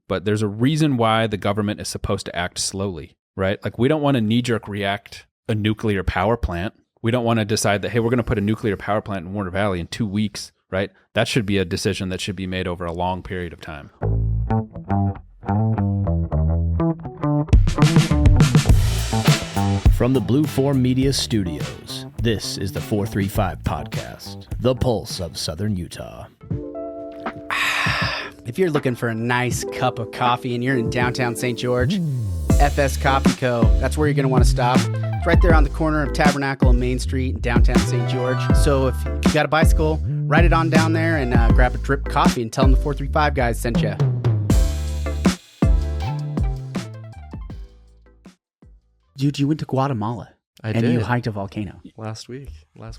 but there's a reason why the government is supposed to act slowly, right? Like, we don't want to knee-jerk react a nuclear power plant. We don't want to decide that, hey, we're going to put a nuclear power plant in Warner Valley in 2 weeks, right? That should be a decision that should be made over a long period of time. From the Blue Form Media Studios, this is the 435 Podcast, the pulse of Southern Utah. If you're looking for a nice cup of coffee and you're in downtown St. George, FS Coffee Co. That's where you're going to want to stop. It's right there on the corner of Tabernacle and Main Street in downtown St. George. So if you got a bicycle, ride it on down there and grab a drip coffee and tell them the 435 guys sent you. Dude, you went to Guatemala. I and did. You hiked a volcano. Last week.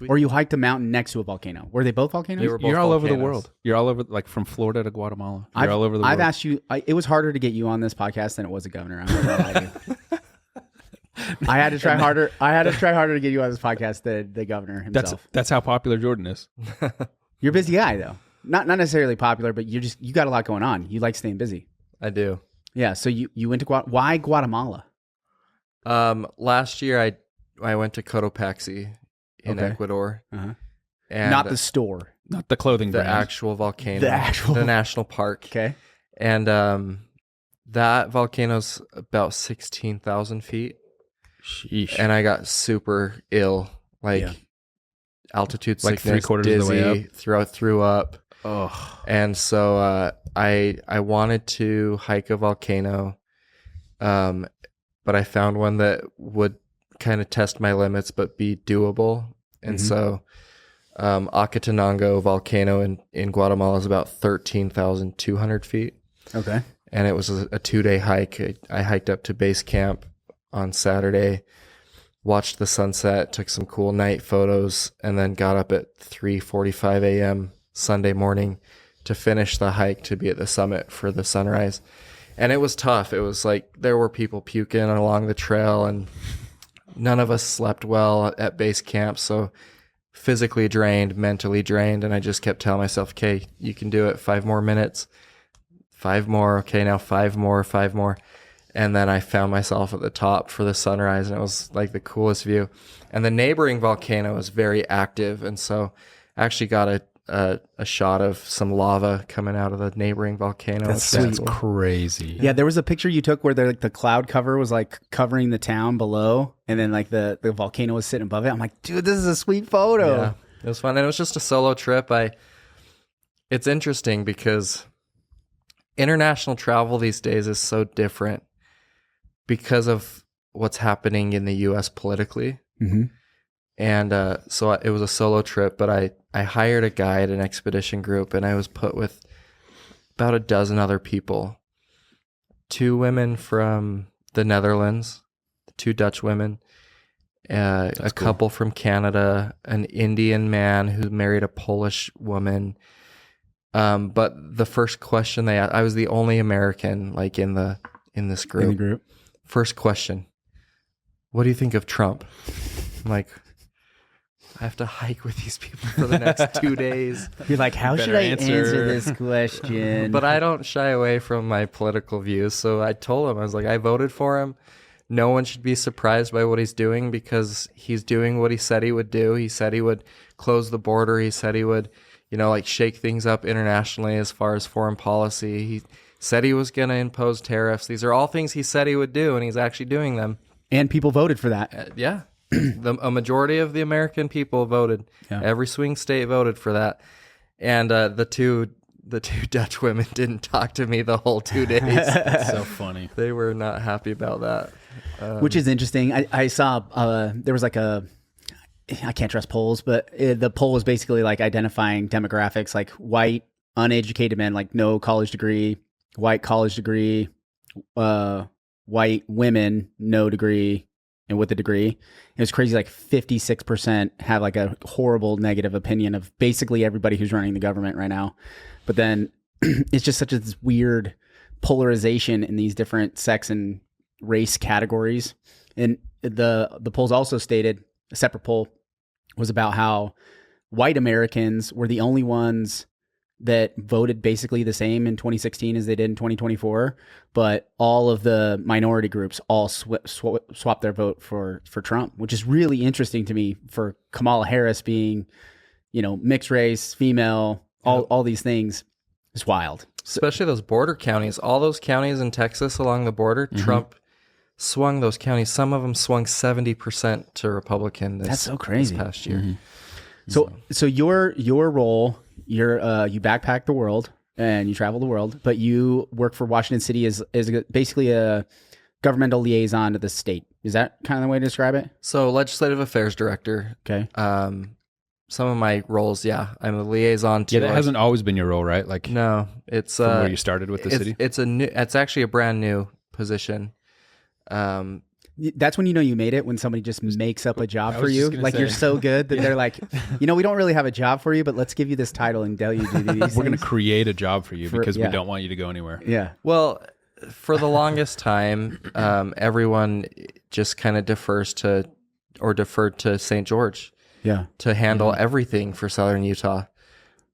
Or you hiked a mountain next to a volcano. Were they both volcanoes? They were both You're all over the volcanoes. world. You're all over, like, from Florida to Guatemala. You're all over the world. I've asked you, it was harder to get you on this podcast than it was the governor. I'm not gonna lie to you. I had to try harder. I had to try harder to get you on this podcast than the governor himself. That's how popular Jordan is. You're a busy guy though. Not necessarily popular, but you got a lot going on. You like staying busy. I do. Yeah. So you went to why Guatemala? Last year I went to Cotopaxi in Ecuador. Uh-huh. And Not the store. Not the clothing the brand. actual volcano. The national park. Okay. And that volcano's about 16,000 feet. Sheesh. And I got super ill, altitude Like sickness, 3/4 dizzy, of the way up? threw up. Oh. And so I wanted to hike a volcano, but I found one that would kind of test my limits but be doable. And so Acatenango volcano in Guatemala is about 13,200 feet. Okay. And it was a 2-day hike. I hiked up to base camp on Saturday, watched the sunset, took some cool night photos, and then got up at 3:45 a.m. Sunday morning to finish the hike to be at the summit for the sunrise. And it was tough. It was like there were people puking along the trail, and none of us slept well at base camp. So physically drained, mentally drained. And I just kept telling myself, okay, you can do it. 5 more minutes, 5 more. Okay, now 5 more, 5 more. And then I found myself at the top for the sunrise, and it was like the coolest view. And the neighboring volcano is very active. And so I actually got a shot of some lava coming out of the neighboring volcano. That's crazy. Yeah, there was a picture you took where the cloud cover was like covering the town below, and then like the volcano was sitting above it. I'm like, dude, this is a sweet photo. Yeah, it was fun. And it was just a solo trip. It's interesting because international travel these days is so different because of what's happening in the U.S. politically. Mm-hmm. And so it was a solo trip, but I hired a guide, an expedition group, and I was put with about a dozen other people. 2 women from the Netherlands, 2 Dutch women, a couple from Canada, an Indian man who married a Polish woman. But the first question they asked, I was the only American like in this group. In the group. First question, what do you think of Trump? I'm like, I have to hike with these people for the next 2 days. You're like, how should I answer this question? But I don't shy away from my political views. So I told him, I was like, I voted for him. No one should be surprised by what he's doing because he's doing what he said he would do. He said he would close the border. He said he would, shake things up internationally as far as foreign policy. He said he was going to impose tariffs. These are all things he said he would do, and he's actually doing them. And people voted for that. Yeah. A majority of the American people voted. Yeah. Every swing state voted for that. And the two Dutch women didn't talk to me the whole 2 days. That's so funny. They were not happy about that. Which is interesting. I saw there was like I can't trust polls, but the poll was basically like identifying demographics, like white, uneducated men, like no college degree, white college degree, white women, no degree, and with a degree. It was crazy. Like 56% have like a horrible negative opinion of basically everybody who's running the government right now. But then it's just such a this weird polarization in these different sex and race categories. And the polls also stated, a separate poll was about how white Americans were the only ones that voted basically the same in 2016 as they did in 2024, but all of the minority groups all swapped their vote for Trump, which is really interesting to me for Kamala Harris being, mixed race, female, all these things. It's wild. Especially those border counties. All those counties in Texas along the border, Trump swung those counties. Some of them swung 70% to Republican That's so crazy. this past year. So your role, you backpack the world and you travel the world, but you work for Washington City as basically a governmental liaison to the state. Is that kind of the way to describe it? So legislative affairs director. Okay. Some of my roles, I'm a liaison to. Yeah, that hasn't always been your role, right? Like no, it's from where you started with the city. It's actually a brand new position. That's when you made it, when somebody just makes up a job for you. Like say. you're so good that they're like, we don't really have a job for you, but let's give you this title and tell you to do these We're going to things. create a job for you because we don't want you to go anywhere. Yeah. Well, for the longest time, everyone just kind of deferred to St. George. Yeah. To handle everything for Southern Utah.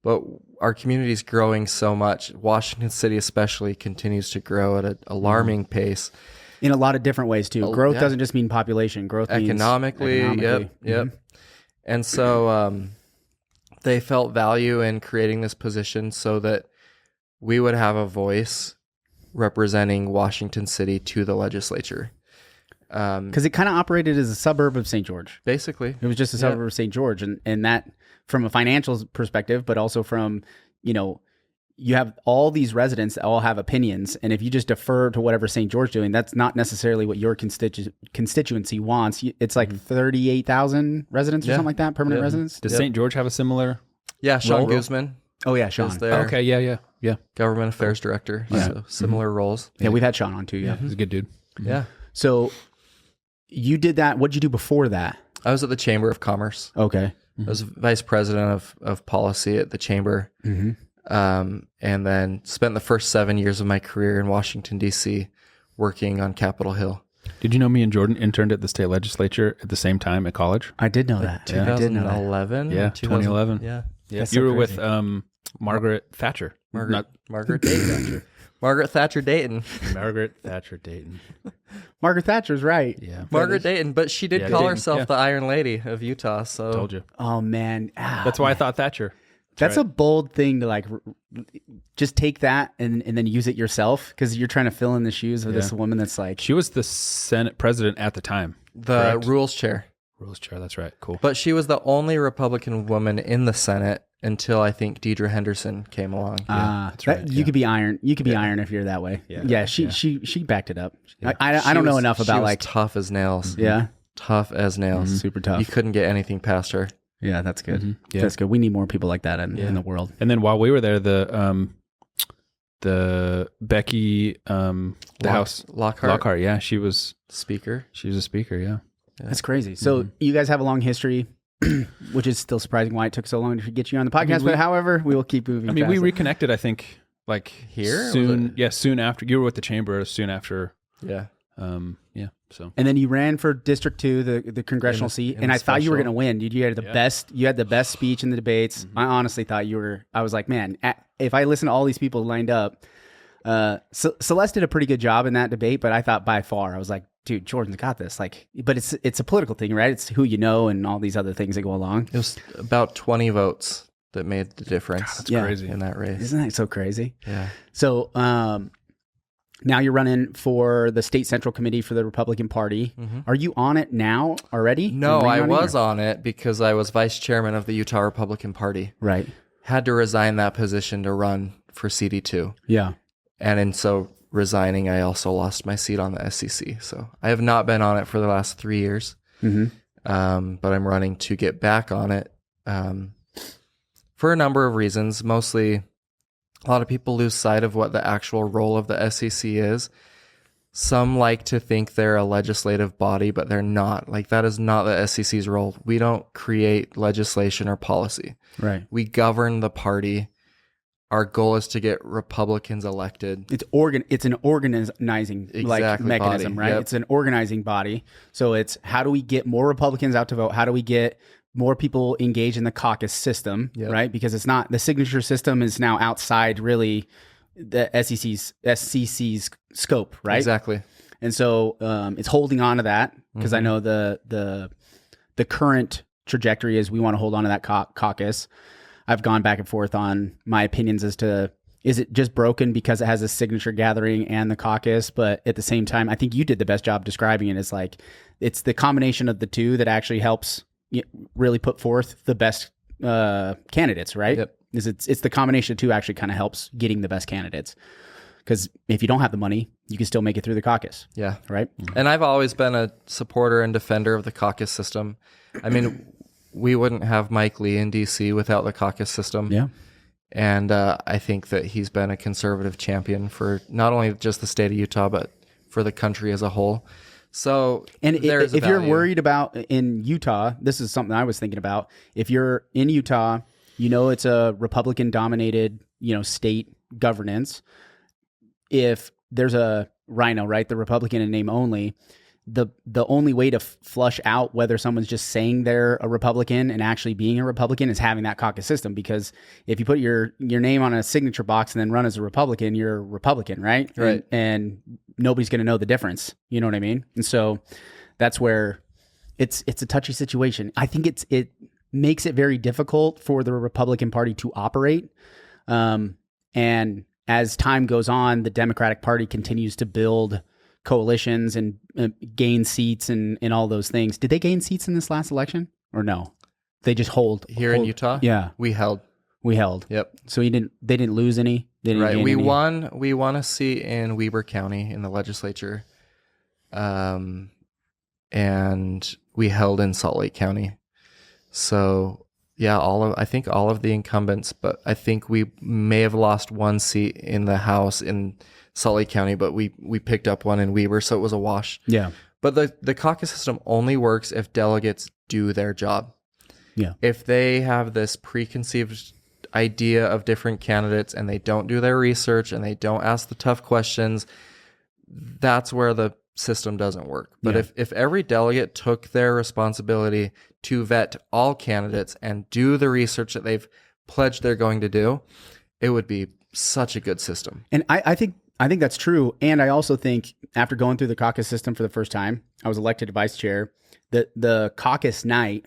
But our community is growing so much. Washington City especially continues to grow at an alarming pace. In a lot of different ways too. Growth doesn't just mean population. Growth means economically. Yep. And so they felt value in creating this position so that we would have a voice representing Washington City to the legislature. Because it kind of operated as a suburb of St. George. Basically. It was just a suburb of St. George. And that from a financial perspective, but also from, you have all these residents that all have opinions. And if you just defer to whatever St. George doing, that's not necessarily what your constituency wants. It's like 38,000 residents or something like that, permanent residents. Does St. George have a similar? Yeah, Sean Guzman. Oh, yeah, Sean. Is there. Okay, yeah. Government affairs director. Yeah. So similar roles. Yeah, we've had Sean on too. Yeah. He's a good dude. Yeah. So you did that. What did you do before that? I was at the Chamber of Commerce. Okay. I was vice president of policy at the chamber, and then spent the first 7 years of my career in Washington, D.C., working on Capitol Hill. Did you know me and Jordan interned at the state legislature at the same time at college? I did know that. I did know that. 2011? Yeah, 2011. Yeah. That's You so were crazy. with Margaret Thatcher. Margaret Dayton. Margaret Thatcher Dayton. Margaret Thatcher Dayton. Margaret Thatcher's right. Yeah. Margaret Dayton, but she did call Dayton, herself the Iron Lady of Utah. So Told you. Oh, man. That's why I thought Thatcher. That's a bold thing to just take that and then use it yourself, because you're trying to fill in the shoes of this woman that's like. She was the Senate president at the time. the correct? rules chair. Rules chair. That's right. Cool. But she was the only Republican woman in the Senate until I think Deidre Henderson came along. That's right. You could be iron. You could be iron if you're that way. Yeah. She backed it up. I don't know enough about like tough as nails. Yeah. Tough as nails. Super tough. You couldn't get anything past her. Yeah, that's good. Yeah. That's good. We need more people like that in the world. And then while we were there, the Becky, the House Lockhart. Yeah, she was Speaker. She was a speaker. Yeah. That's crazy. So you guys have a long history, which is still surprising why it took so long to get you on the podcast. But however, we will keep moving. I mean, we fast. reconnected. I think like Here? soon. Yeah, soon after you were with the chamber. Soon after. Yeah. Yeah. So. And then you ran for District 2, the congressional seat, and I thought you were going to win. Dude, you had the best. You had the best speech in the debates. I honestly thought you were. I was like, man, if I listen to all these people lined up, Celeste did a pretty good job in that debate. But I thought by far, I was like, dude, Jordan's got this. Like, but it's a political thing, right? It's who you know and all these other things that go along. It was about 20 votes that made the difference. That's crazy in that race. Isn't that so crazy? Yeah. So now you're running for the state central committee for the Republican Party. Are you on it now already? No, I was on it because I was vice chairman of the Utah Republican Party. Right. Had to resign that position to run for CD2. Yeah. And in so resigning, I also lost my seat on the SCC. So I have not been on it for the last 3 years. But I'm running to get back on it for a number of reasons. Mostly, a lot of people lose sight of what the actual role of the SCC is. Some like to think they're a legislative body, but they're not. Like, that is not the SCC's role. We don't create legislation or policy. Right. We govern the party. Our goal is to get Republicans elected. It's an organizing mechanism, body. right? Yep. It's an organizing body. So it's how do we get more Republicans out to vote? How do we get more people engage in the caucus system, Yep. right? Because it's not, the signature system is now outside really the SCC's scope, right? Exactly. And so it's holding on to that because I know the current trajectory is we want to hold on to that caucus. I've gone back and forth on my opinions as to, is it just broken because it has a signature gathering and the caucus? But at the same time, I think you did the best job describing it. It's like, it's the combination of the two that actually helps really put forth the best candidates, right? Yep. It's the combination of two actually kind of helps getting the best candidates. Because if you don't have the money, you can still make it through the caucus. Yeah. Right. And I've always been a supporter and defender of the caucus system. I mean, we wouldn't have Mike Lee in DC without the caucus system. Yeah. And I think that he's been a conservative champion for not only just the state of Utah, but for the country as a whole. So, and there's a if you're value. worried about in Utah, this is something I was thinking about. If you're in Utah, it's a Republican dominated, state governance. If there's a rhino, right, the Republican in name only, the only way to flush out whether someone's just saying they're a Republican and actually being a Republican is having that caucus system. Because if you put your name on a signature box and then run as a Republican, you're a Republican, right? Right. And nobody's going to know the difference. You know what I mean? And so that's where it's a touchy situation. I think it makes it very difficult for the Republican Party to operate. And as time goes on, the Democratic Party continues to build coalitions and gain seats and all those things. Did they gain seats in this last election or no? They just hold Here in Utah? Yeah, We held. Yep. So they didn't lose any. They didn't Right. gain We any. won a seat in Weber County in the legislature. And we held in Salt Lake County. So yeah, I think all of the incumbents, but I think we may have lost one seat in the House in Salt Lake County, but we picked up one in Weber, so it was a wash. Yeah. But the caucus system only works if delegates do their job. Yeah. If they have this preconceived idea of different candidates and they don't do their research and they don't ask the tough questions, that's where the system doesn't work. But Yeah. if every delegate took their responsibility to vet all candidates and do the research that they've pledged they're going to do, it would be such a good system. And I think that's true. And I also think after going through the caucus system for the first time, I was elected vice chair. The caucus night,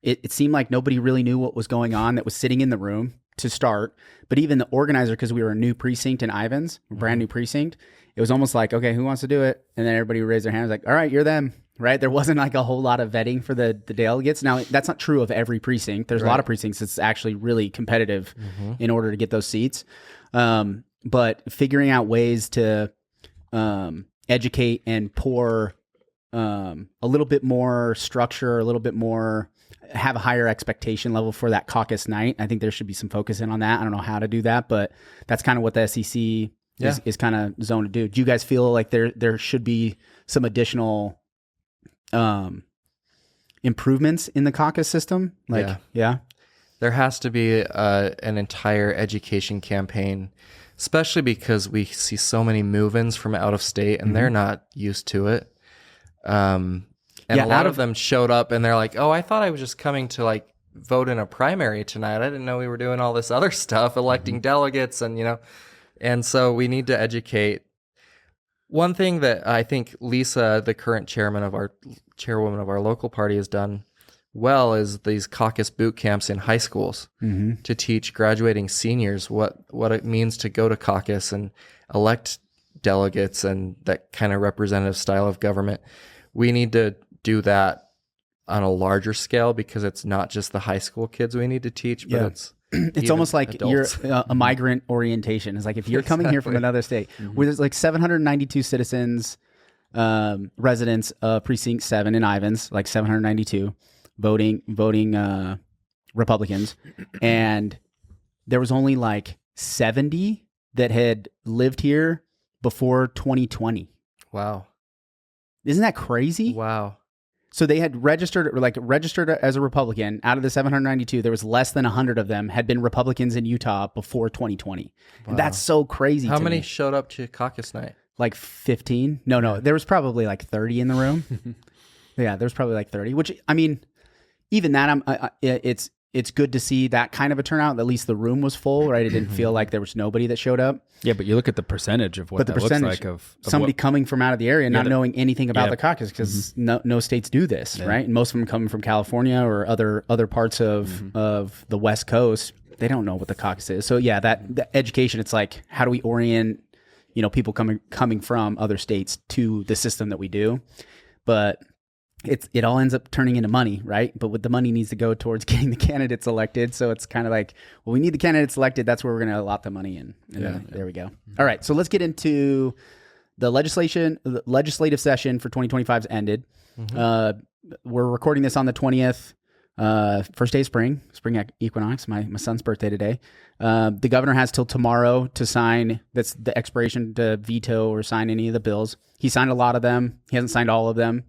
it seemed like nobody really knew what was going on that was sitting in the room to start. But even the organizer, because we were a new precinct in Ivins, a brand new precinct, it was almost like, okay, who wants to do it? And then everybody raised their hands like, all right, you're them, right? There wasn't like a whole lot of vetting for the delegates. Now, that's not true of every precinct. There's a lot of precincts that's actually really competitive in order to get those seats. But figuring out ways to educate and pour a little bit more structure, a little bit more, have a higher expectation level for that caucus night. I think there should be some focus in on that. I don't know how to do that, but that's kind of what the SEC is kind of zoned to do. Do you guys feel like there should be some additional improvements in the caucus system? Yeah. There has to be an entire education campaign, especially because we see so many move-ins from out of state and they're not used to it. And a lot of them showed up and they're like, oh, I thought I was just coming to like vote in a primary tonight. I didn't know we were doing all this other stuff, electing delegates and so we need to educate. One thing that I think Lisa, the current chairwoman of our local party, has done well is these caucus boot camps in high schools to teach graduating seniors what it means to go to caucus and elect delegates and that kind of representative style of government. We need to do that on a larger scale because it's not just the high school kids we need to teach, but it's almost like adults. you're a migrant orientation. It's like if you're coming here from another state, where there's like 792 citizens, residents of Precinct 7 in Ivins, like 792 voting Republicans, and there was only like 70 that had lived here before 2020. Wow. Isn't that crazy? Wow. So they had registered as a Republican. Out of the 792, there was less than 100 of them had been Republicans in Utah before 2020. Wow. And that's so crazy. How to many me. showed up to caucus night? Like 15? No. There was probably like 30 in the room. Yeah, there was probably like 30, which, I mean, even that, it's good to see that kind of a turnout. At least the room was full, right? It didn't feel like there was nobody that showed up. Yeah, but you look at the percentage of what that looks like of somebody coming from out of the area, not knowing anything about yeah. the caucus, because no states do this, right? And most of them come from California or other parts of the West Coast. They don't know what the caucus is. So yeah, the education. It's like, how do we orient, people coming from other states to the system that we do? But it all ends up turning into money, right? But what the money needs to go towards getting the candidates elected. So it's kind of like, well, we need the candidates elected. That's where we're going to allot the money in. And there we go. All right. So let's get into the legislation. The legislative session for 2025 has ended. We're recording this on the 20th, first day of spring equinox, my son's birthday today. The governor has till tomorrow to sign. That's the expiration to veto or sign any of the bills. He signed a lot of them. He hasn't signed all of them.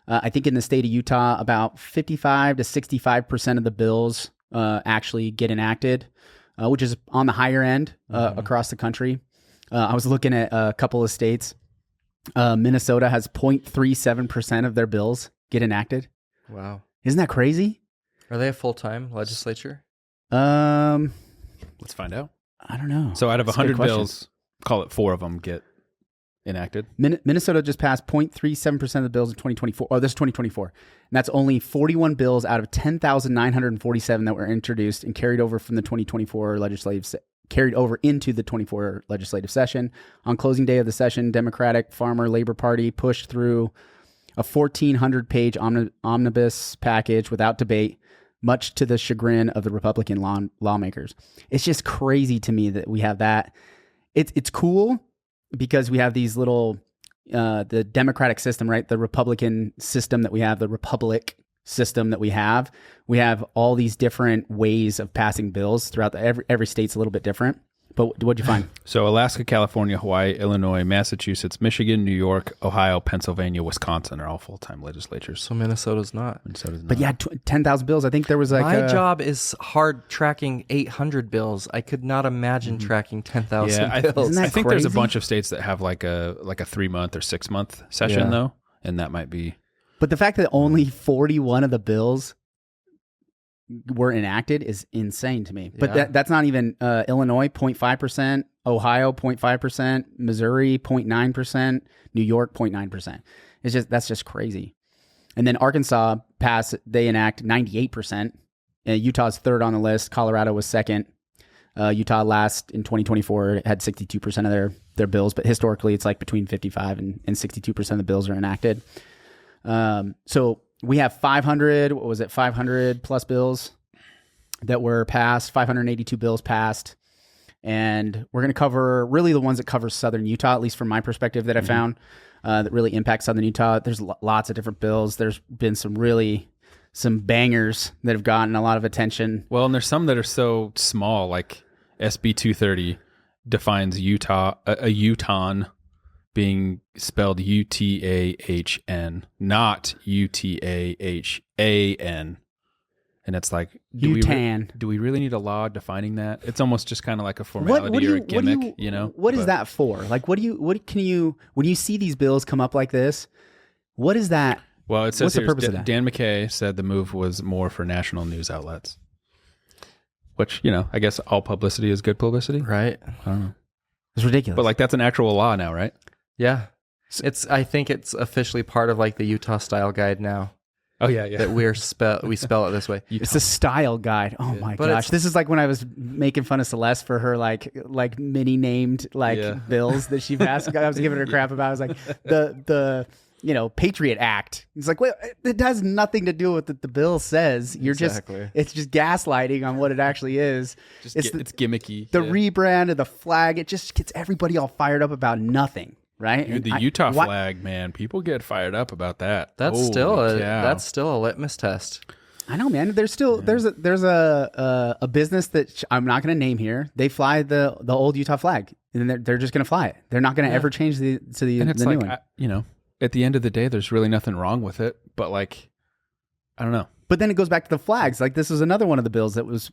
I think in the state of Utah, about 55 to 65% of the bills actually get enacted, which is on the higher end across the country. I was looking at a couple of states. Minnesota has 0.37% of their bills get enacted. Wow. Isn't that crazy? Are they a full-time legislature? Let's find out. I don't know. So out of That's a good 100 question. bills, call it 4 of them get enacted. Minnesota just passed 0.37% of the bills in 2024. Oh, this is 2024. And that's only 41 bills out of 10,947 that were introduced and carried over from the 2024 carried over into the 24 legislative session. On closing day of the session, Democratic Farmer Labor Party pushed through a 1,400-page omnibus package without debate, much to the chagrin of the Republican lawmakers. It's just crazy to me that we have that. It's cool because we have these little, the Democratic system, right? The Republican system that we have, the Republic system that we have all these different ways of passing bills throughout every state's a little bit different. But what'd you find? So Alaska, California, Hawaii, Illinois, Massachusetts, Michigan, New York, Ohio, Pennsylvania, Wisconsin are all full-time legislatures. So Minnesota's not. But yeah, 10,000 bills. I think there was like my job is hard tracking 800 bills. I could not imagine tracking 10,000 bills. Isn't that I think there's a crazy? bunch of states that have like a 3-month or 6-month session though, and that might be. But the fact that only 41 of the bills were enacted is insane to me. But that's not even Illinois 0.5%, Ohio 0.5%, Missouri 0.9%, New York 0.9%. That's just crazy. And then Arkansas they enact 98%. Utah's third on the list. Colorado was second. Utah last in 2024 had 62% of their bills, but historically it's like between 55 and 62% of the bills are enacted. So we have 500 plus bills that were passed, 582 bills passed. And we're going to cover really the ones that cover Southern Utah, at least from my perspective that I found, that really impact Southern Utah. There's lots of different bills. There's been some bangers that have gotten a lot of attention. Well, and there's some that are so small, like SB 230 defines Utah, a Utahn being spelled UTAHN, not UTAHAN. And it's like, do we really need a law defining that? It's almost just kind of like a formality or a gimmick, What is that for? Like, when you see these bills come up like this, what is that? Well, it says what's the purpose of that? Dan McKay said the move was more for national news outlets, which, I guess all publicity is good publicity. Right. I don't know. It's ridiculous. But like, that's an actual law now, right? Yeah. I think it's officially part of like the Utah style guide now. Oh yeah. That we spell it this way. It's a style guide. Oh my gosh. This is like when I was making fun of Celeste for her like mini named bills that she passed. I was giving her crap about. I was like the Patriot Act. It's like, well, it has nothing to do with what the bill says. It's just gaslighting on what it actually is. It's gimmicky. The rebrand of the flag, it just gets everybody all fired up about nothing. Right, dude, the Utah flag, man. People get fired up about that. That's still a litmus test. I know, man. There's a business that I'm not going to name here. They fly the old Utah flag, and they're just going to fly it. They're not going to ever change the new one. At the end of the day, there's really nothing wrong with it. But like, I don't know. But then it goes back to the flags. Like, this is another one of the bills that was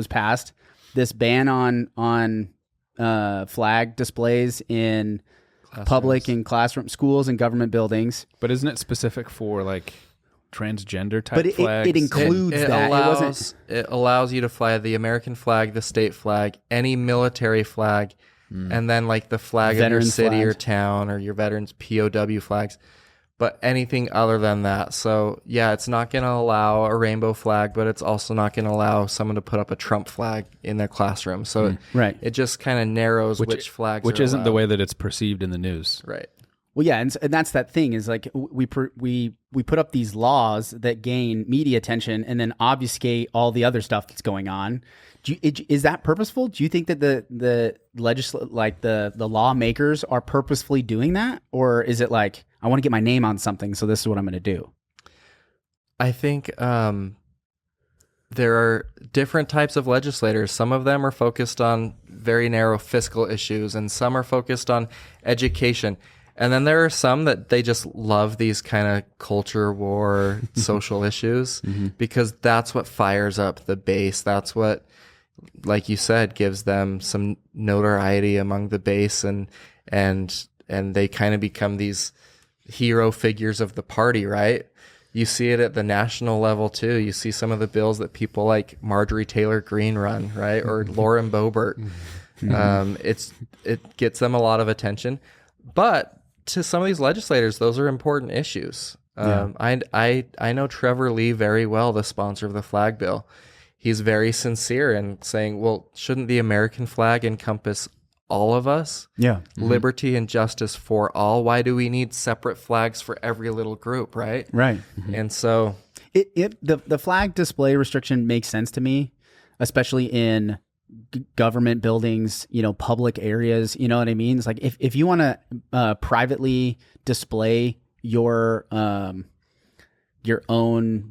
passed. This ban on flag displays in public and classroom schools and government buildings. But isn't it specific for like transgender type But it flags. includes that. It allows you to fly the American flag, the state flag, any military flag, and then like the flag of your Veterans city or flags. town or your veterans POW flags. But anything other than that. So yeah, it's not going to allow a rainbow flag, but it's also not going to allow someone to put up a Trump flag in their classroom. So Right. it just kind of narrows which flags which are isn't the allowed. way that it's perceived in the news. Right. Well, yeah, and that's that thing is like we put up these laws that gain media attention and then obfuscate all the other stuff that's going on. Is that purposeful? Do you think that the lawmakers are purposefully doing that, or is it like I want to get my name on something, so this is what I'm going to do? I think there are different types of legislators. Some of them are focused on very narrow fiscal issues, and some are focused on education. And then there are some that they just love these kind of culture war social issues because that's what fires up the base. That's what, like you said, gives them some notoriety among the base, and they kind of become these hero figures of the party, right? You see it at the national level too. You see some of the bills that people like Marjorie Taylor Greene run, right? Or Lauren Boebert. It gets them a lot of attention, but to some of these legislators, those are important issues. I know Trevor Lee very well, the sponsor of the flag bill. He's very sincere in saying, well, shouldn't the American flag encompass all of us? Yeah. Liberty and justice for all. Why do we need separate flags for every little group, right? Right. And so the flag display restriction makes sense to me, especially in government buildings, public areas. You know what I mean? It's like if you want to privately display your own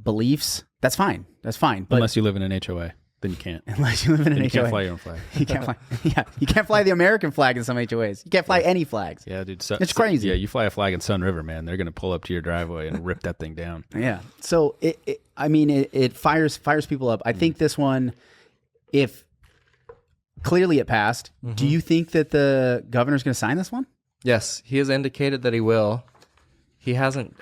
beliefs, that's fine. That's fine. But Unless you live in an HOA, then you can't. unless you live in an You HOA, can't fly your own flag. You can't fly. Yeah, you can't fly the American flag in some HOAs. You can't fly any flags. Yeah, dude. It's crazy. Yeah, you fly a flag in Sun River, man. They're going to pull up to your driveway and rip that thing down. Yeah. So it fires people up. I think this one, if clearly it passed, do you think that the governor's going to sign this one? yes, he has indicated that he will. He hasn't,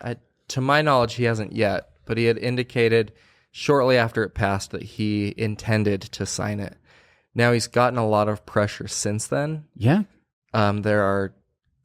to my knowledge, he hasn't yet, but he had indicated shortly after it passed that he intended to sign it. Now he's gotten a lot of pressure since then. Yeah. There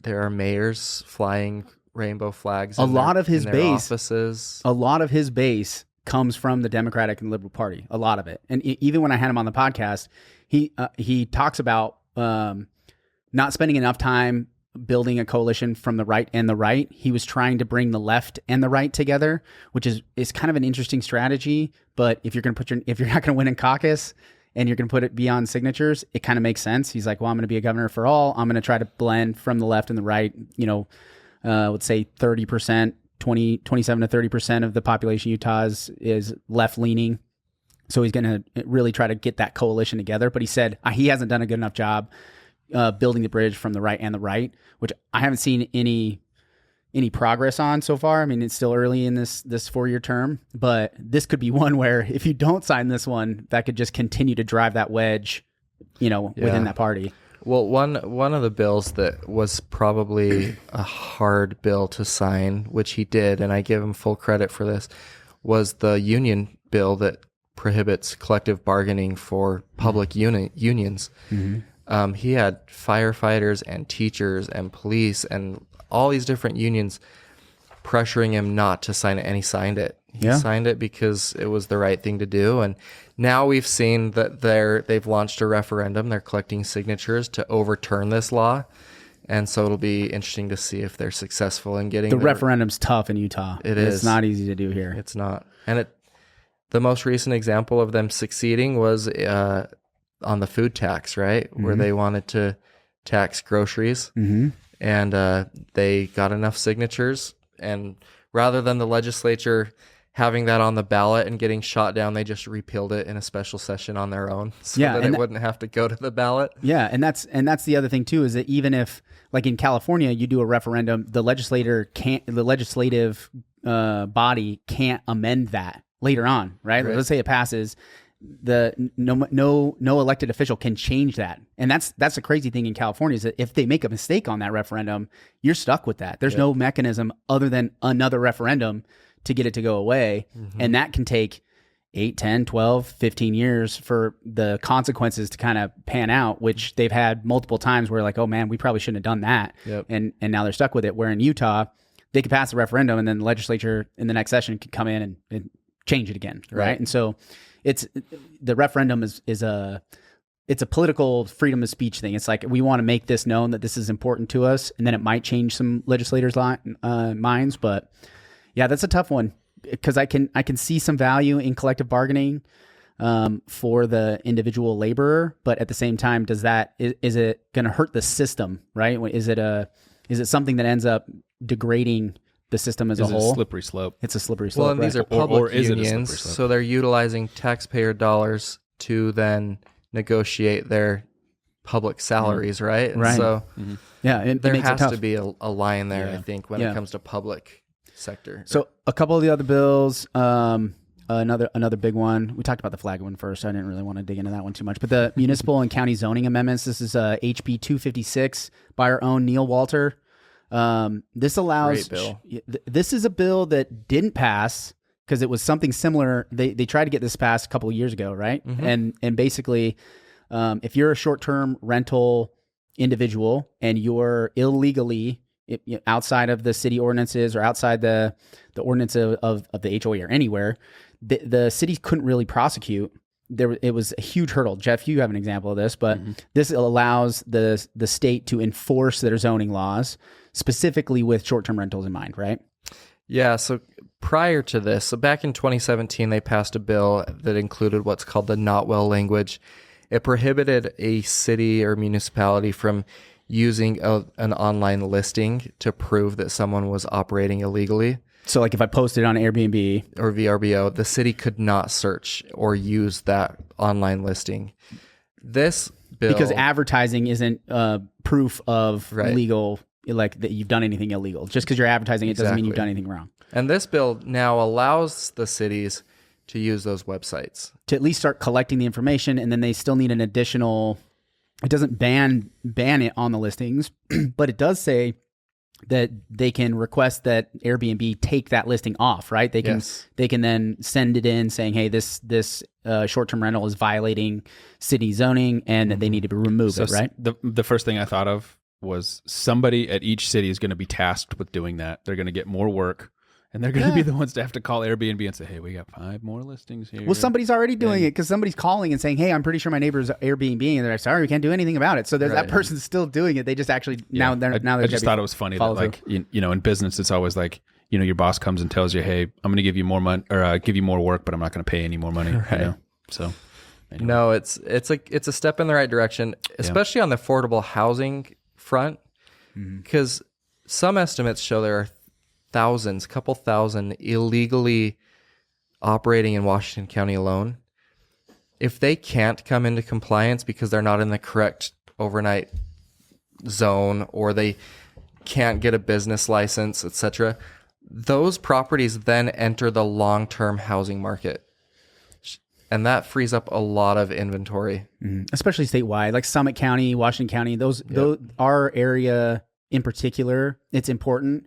are mayors flying rainbow flags. A lot of his base offices. A lot of his base comes from the Democratic and Liberal Party. A lot of it, and even when I had him on the podcast, he talks about not spending enough time building a coalition from the right and the right. He was trying to bring the left and the right together, which is kind of an interesting strategy. But if you're going to if you're not going to win in caucus and you're going to put it beyond signatures, it kind of makes sense. He's like, well, I'm going to be a governor for all. I'm going to try to blend from the left and the right. Let's say 30%, 27 to 30% of the population of Utah is left leaning. So he's going to really try to get that coalition together. But he said he hasn't done a good enough job building the bridge from the right and the right, which I haven't seen any progress on so far. I mean, it's still early in this 4-year term, but this could be one where if you don't sign this one, that could just continue to drive that wedge, within that party. Well, one of the bills that was probably a hard bill to sign, which he did, and I give him full credit for this, was the union bill that prohibits collective bargaining for public unions. Mm-hmm. He had firefighters and teachers and police and all these different unions pressuring him not to sign it, and he signed it. He signed it because it was the right thing to do. And now we've seen that they've launched a referendum. They're collecting signatures to overturn this law. And so it'll be interesting to see if they're successful in getting the referendum's tough in Utah. It's not easy to do here. It's not. And the most recent example of them succeeding was on the food tax, right? Mm-hmm. Where they wanted to tax groceries. Mm-hmm. And they got enough signatures. And rather than the legislature having that on the ballot and getting shot down, they just repealed it in a special session on their own so that it wouldn't have to go to the ballot. Yeah, and that's the other thing too, is that even if, like in California, you do a referendum, the legislative body can't amend that later on, right? Let's say it passes, no elected official can change that. And that's the crazy thing in California, is that if they make a mistake on that referendum, you're stuck with that. There's no mechanism other than another referendum to get it to go away. And that can take 8, 10, 12, 15 years for the consequences to kind of pan out, which they've had multiple times where like, oh man, we probably shouldn't have done that. Yep. And now they're stuck with it. Where in Utah, they could pass the referendum and then the legislature in the next session could come in and change it again. Right. And so the referendum is a political freedom of speech thing. It's like, we want to make this known that this is important to us, and then it might change some legislators' minds. But yeah, that's a tough one, because I can see some value in collective bargaining for the individual laborer, but at the same time, is it going to hurt the system? Right? Is it something that ends up degrading the system as a whole? It's a slippery slope. It's a slippery slope. Well, and these are public is it a slippery unions, slope? so they're utilizing taxpayer dollars to then negotiate their public salaries, right? And Right. So Yeah, it there makes it has tough. to be a line there, I think, when Yeah. it comes to public sector. So a couple of the other bills, another big one. We talked about the flag one first. I didn't really want to dig into that one too much. But the municipal and county zoning amendments. This is HB 256 by our own Neil Walter. This allows. Great bill. This is a bill that didn't pass because it was something similar. They tried to get this passed a couple of years ago, right? And basically, if you're a short-term rental individual and you're illegally outside of the city ordinances or outside the ordinance of the HOA or anywhere, the city couldn't really prosecute. It was a huge hurdle. Jeff, you have an example of this, but this allows the state to enforce their zoning laws, specifically with short-term rentals in mind, right? Yeah, so prior to this, so back in 2017, they passed a bill that included what's called the not well language. It prohibited a city or municipality from using an online listing to prove that someone was operating illegally. So like if I posted on Airbnb or VRBO, the city could not search or use that online listing. This bill... because advertising isn't proof of Right. legal, like that you've done anything illegal. Just because you're advertising, it doesn't mean you've done anything wrong. And this bill now allows the cities to use those websites. To at least start collecting the information, and then they still need an additional... It doesn't ban it on the listings, but it does say that they can request that Airbnb take that listing off, right? They can Yes. they can then send it in saying, hey, this short-term rental is violating city zoning, and that they need to remove So it, right? The first thing I thought of was somebody at each city is going to be tasked with doing that. They're going to get more work, and they're going to be the ones to have to call Airbnb and say, hey, we got 5 more listings here. Well, somebody's already doing it because somebody's calling and saying, hey, I'm pretty sure my neighbor's Airbnb, and they're like, sorry, we can't do anything about it. So there's that person's still doing it. They just actually now they're I just thought it was funny that like in business it's always like, your boss comes and tells you, hey, I'm going to give you more money or give you more work, but I'm not going to pay any more money. Right. So anyway. No, it's a step in the right direction, especially on the affordable housing front, because some estimates show there are couple thousand illegally operating in Washington County alone. If they can't come into compliance because they're not in the correct overnight zone, or they can't get a business license, etc., those properties then enter the long-term housing market. And that frees up a lot of inventory. especially statewide, like Summit County, Washington County, those our area in particular, it's important.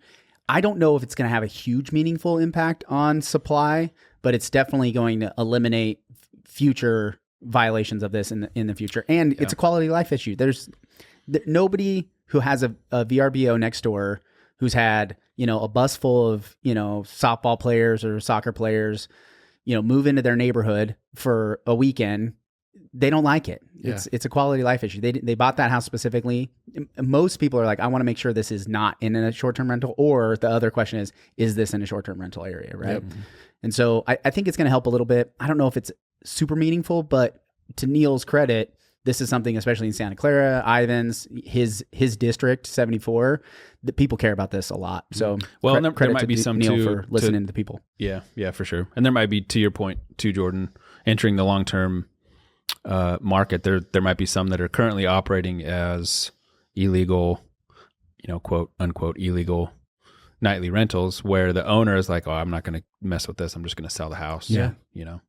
I don't know if it's going to have a huge meaningful impact on supply, but it's definitely going to eliminate future violations of this in the future. And it's a quality of life issue. There's nobody who has a VRBO next door who's had, a bus full of, softball players or soccer players, move into their neighborhood for a weekend. They don't like it. Yeah. It's a quality of life issue. They bought that house specifically. Most people are like, I want to make sure this is not in a short-term rental. Or the other question is this in a short-term rental area, right? Yep. And so I think it's going to help a little bit. I don't know if it's super meaningful, but to Neil's credit, this is something, especially in Santa Clara, Ivins, his district 74, that people care about this a lot. So well, there credit might to be some Neil too, for listening to the people. Yeah, for sure. And there might be, to your point too, Jordan, entering the long-term market. There might be some that are currently operating as illegal, quote unquote illegal nightly rentals, where the owner is like, oh, I'm not going to mess with this. I'm just going to sell the house. Yeah.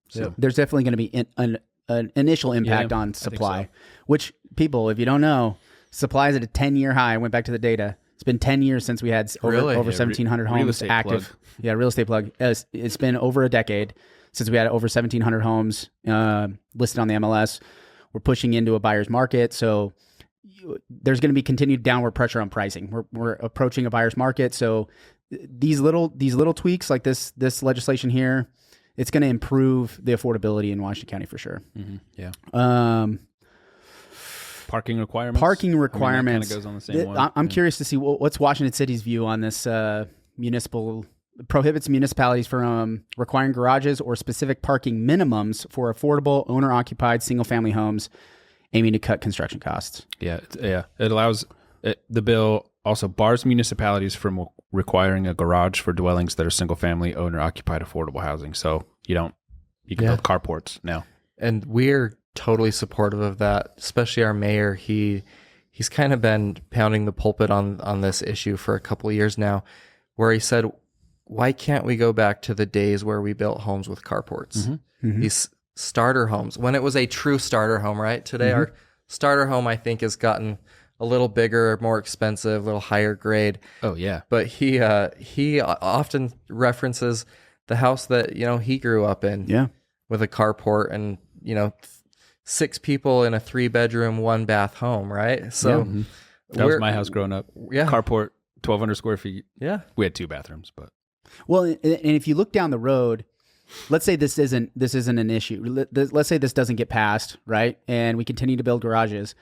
So There's definitely going to be an initial impact on supply, which people, if you don't know, supply is at a 10-year high. I went back to the data. It's been 10 years since we had over Really? over Yeah, 1,700 real homes estate active. plug. Yeah, real estate plug. It's been over a decade since we had over 1,700 homes listed on the MLS. We're pushing into a buyer's market, so there's going to be continued downward pressure on pricing. We're approaching a buyer's market, so these little tweaks like this legislation here, it's going to improve the affordability in Washington County for sure. Mm-hmm. Yeah. Parking requirements. requirements. Kind of goes on the same one. I'm curious to see what's Washington City's view on this. Prohibits municipalities from requiring garages or specific parking minimums for affordable owner-occupied single-family homes, aiming to cut construction costs. Yeah. It allows the bill also bars municipalities from requiring a garage for dwellings that are single-family owner-occupied affordable housing. So you can build carports now. And we're totally supportive of that, especially our mayor. He's kind of been pounding the pulpit on this issue for a couple of years now, where he said, why can't we go back to the days where we built homes with carports? Mm-hmm. Mm-hmm. These starter homes, when it was a true starter home, right? Today, our starter home, I think, has gotten a little bigger, more expensive, a little higher grade. Oh, yeah. But he often references the house that, he grew up in with a carport and, 6 people in a 3-bedroom, 1-bath home, right? So that was my house growing up. Yeah. Carport, 1,200 square feet. Yeah. We had 2 bathrooms, but. Well, and if you look down the road, let's say this isn't an issue. Let's say this doesn't get passed, right? And we continue to build garages.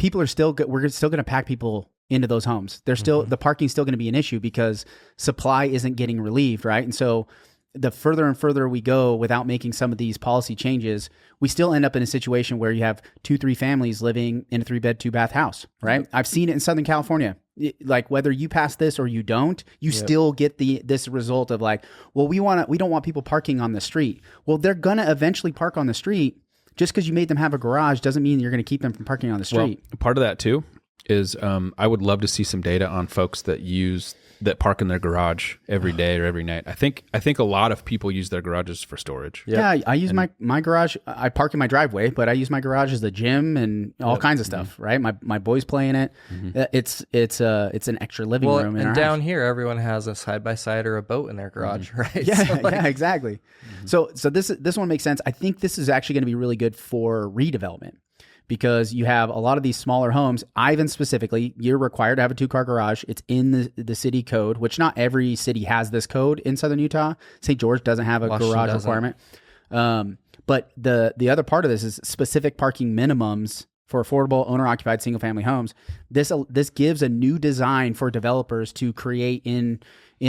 We're still going to pack people into those homes. They're still the parking's still going to be an issue because supply isn't getting relieved, right? And so the further and further we go without making some of these policy changes, we still end up in a situation where you have 2-3 families living in a 3-bed, 2-bath house, right? I've seen it in Southern California. Like whether you pass this or you don't, you still get this result of like, well, we don't want people parking on the street. Well, they're gonna eventually park on the street. Just because you made them have a garage doesn't mean you're going to keep them from parking on the street. Well, part of that too is I would love to see some data on folks that park in their garage every day or every night. I think a lot of people use their garages for storage. Yeah, I use my garage. I park in my driveway, but I use my garage as a gym and all kinds of stuff. Right, my boys play in it. It's an extra living room. In and our down house. here, everyone has a side-by-side or a boat in their garage, right? Yeah, So, like, yeah, exactly. So this one makes sense. I think this is actually going to be really good for redevelopment. Because you have a lot of these smaller homes. Ivan specifically, you're required to have a 2-car garage. It's in the city code, which not every city has this code in Southern Utah. St. George doesn't have a garage requirement. But the other part of this is specific parking minimums for affordable owner-occupied single-family homes. This gives a new design for developers to create in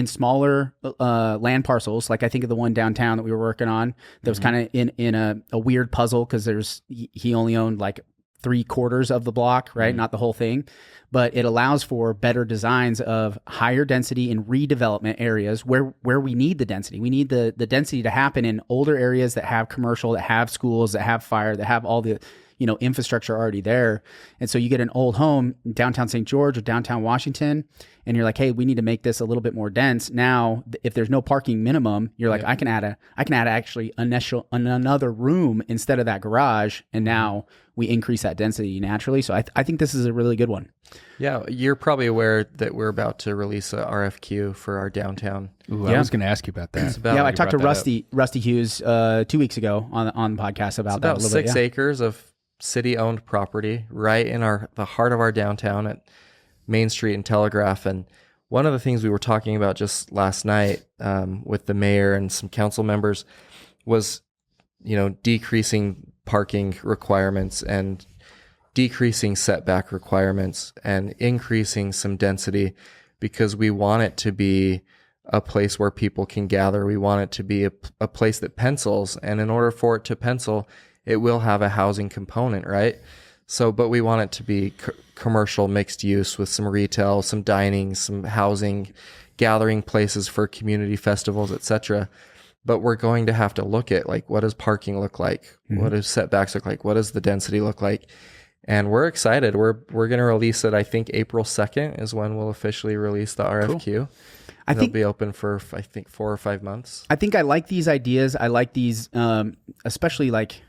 smaller land parcels. Like I think of the one downtown that we were working on that was kind of in a weird puzzle because he only owned like 3/4 of the block, right? Not the whole thing. But it allows for better designs of higher density in redevelopment areas where we need the density. We need the density to happen in older areas that have commercial, that have schools, that have fire, that have all the infrastructure already there. And so you get an old home in downtown St. George or downtown Washington, and you're like, hey, we need to make this a little bit more dense. Now, if there's no parking minimum, you're like, I can add actually another room instead of that garage, and now we increase that density naturally. So I think this is a really good one. Yeah, you're probably aware that we're about to release a RFQ for our downtown. Ooh, I was going to ask you about that. I talked to Rusty Hughes 2 weeks ago on the podcast about that. About 6 acres of city-owned property right in the heart of our downtown at Main Street and Telegraph. And one of the things we were talking about just last night with the mayor and some council members was, decreasing parking requirements and decreasing setback requirements and increasing some density because we want it to be a place where people can gather. We want it to be a place that pencils. And in order for it to pencil, it will have a housing component, right? So, but we want it to be commercial mixed use with some retail, some dining, some housing, gathering places for community festivals, etc. But we're going to have to look at like, what does parking look like? What does setbacks look like? What does the density look like? And we're excited. We're going to release it. I think April 2nd is when we'll officially release the RFQ. Cool. It'll be open for, I think, 4 or 5 months. I think I like these ideas. I like these, especially like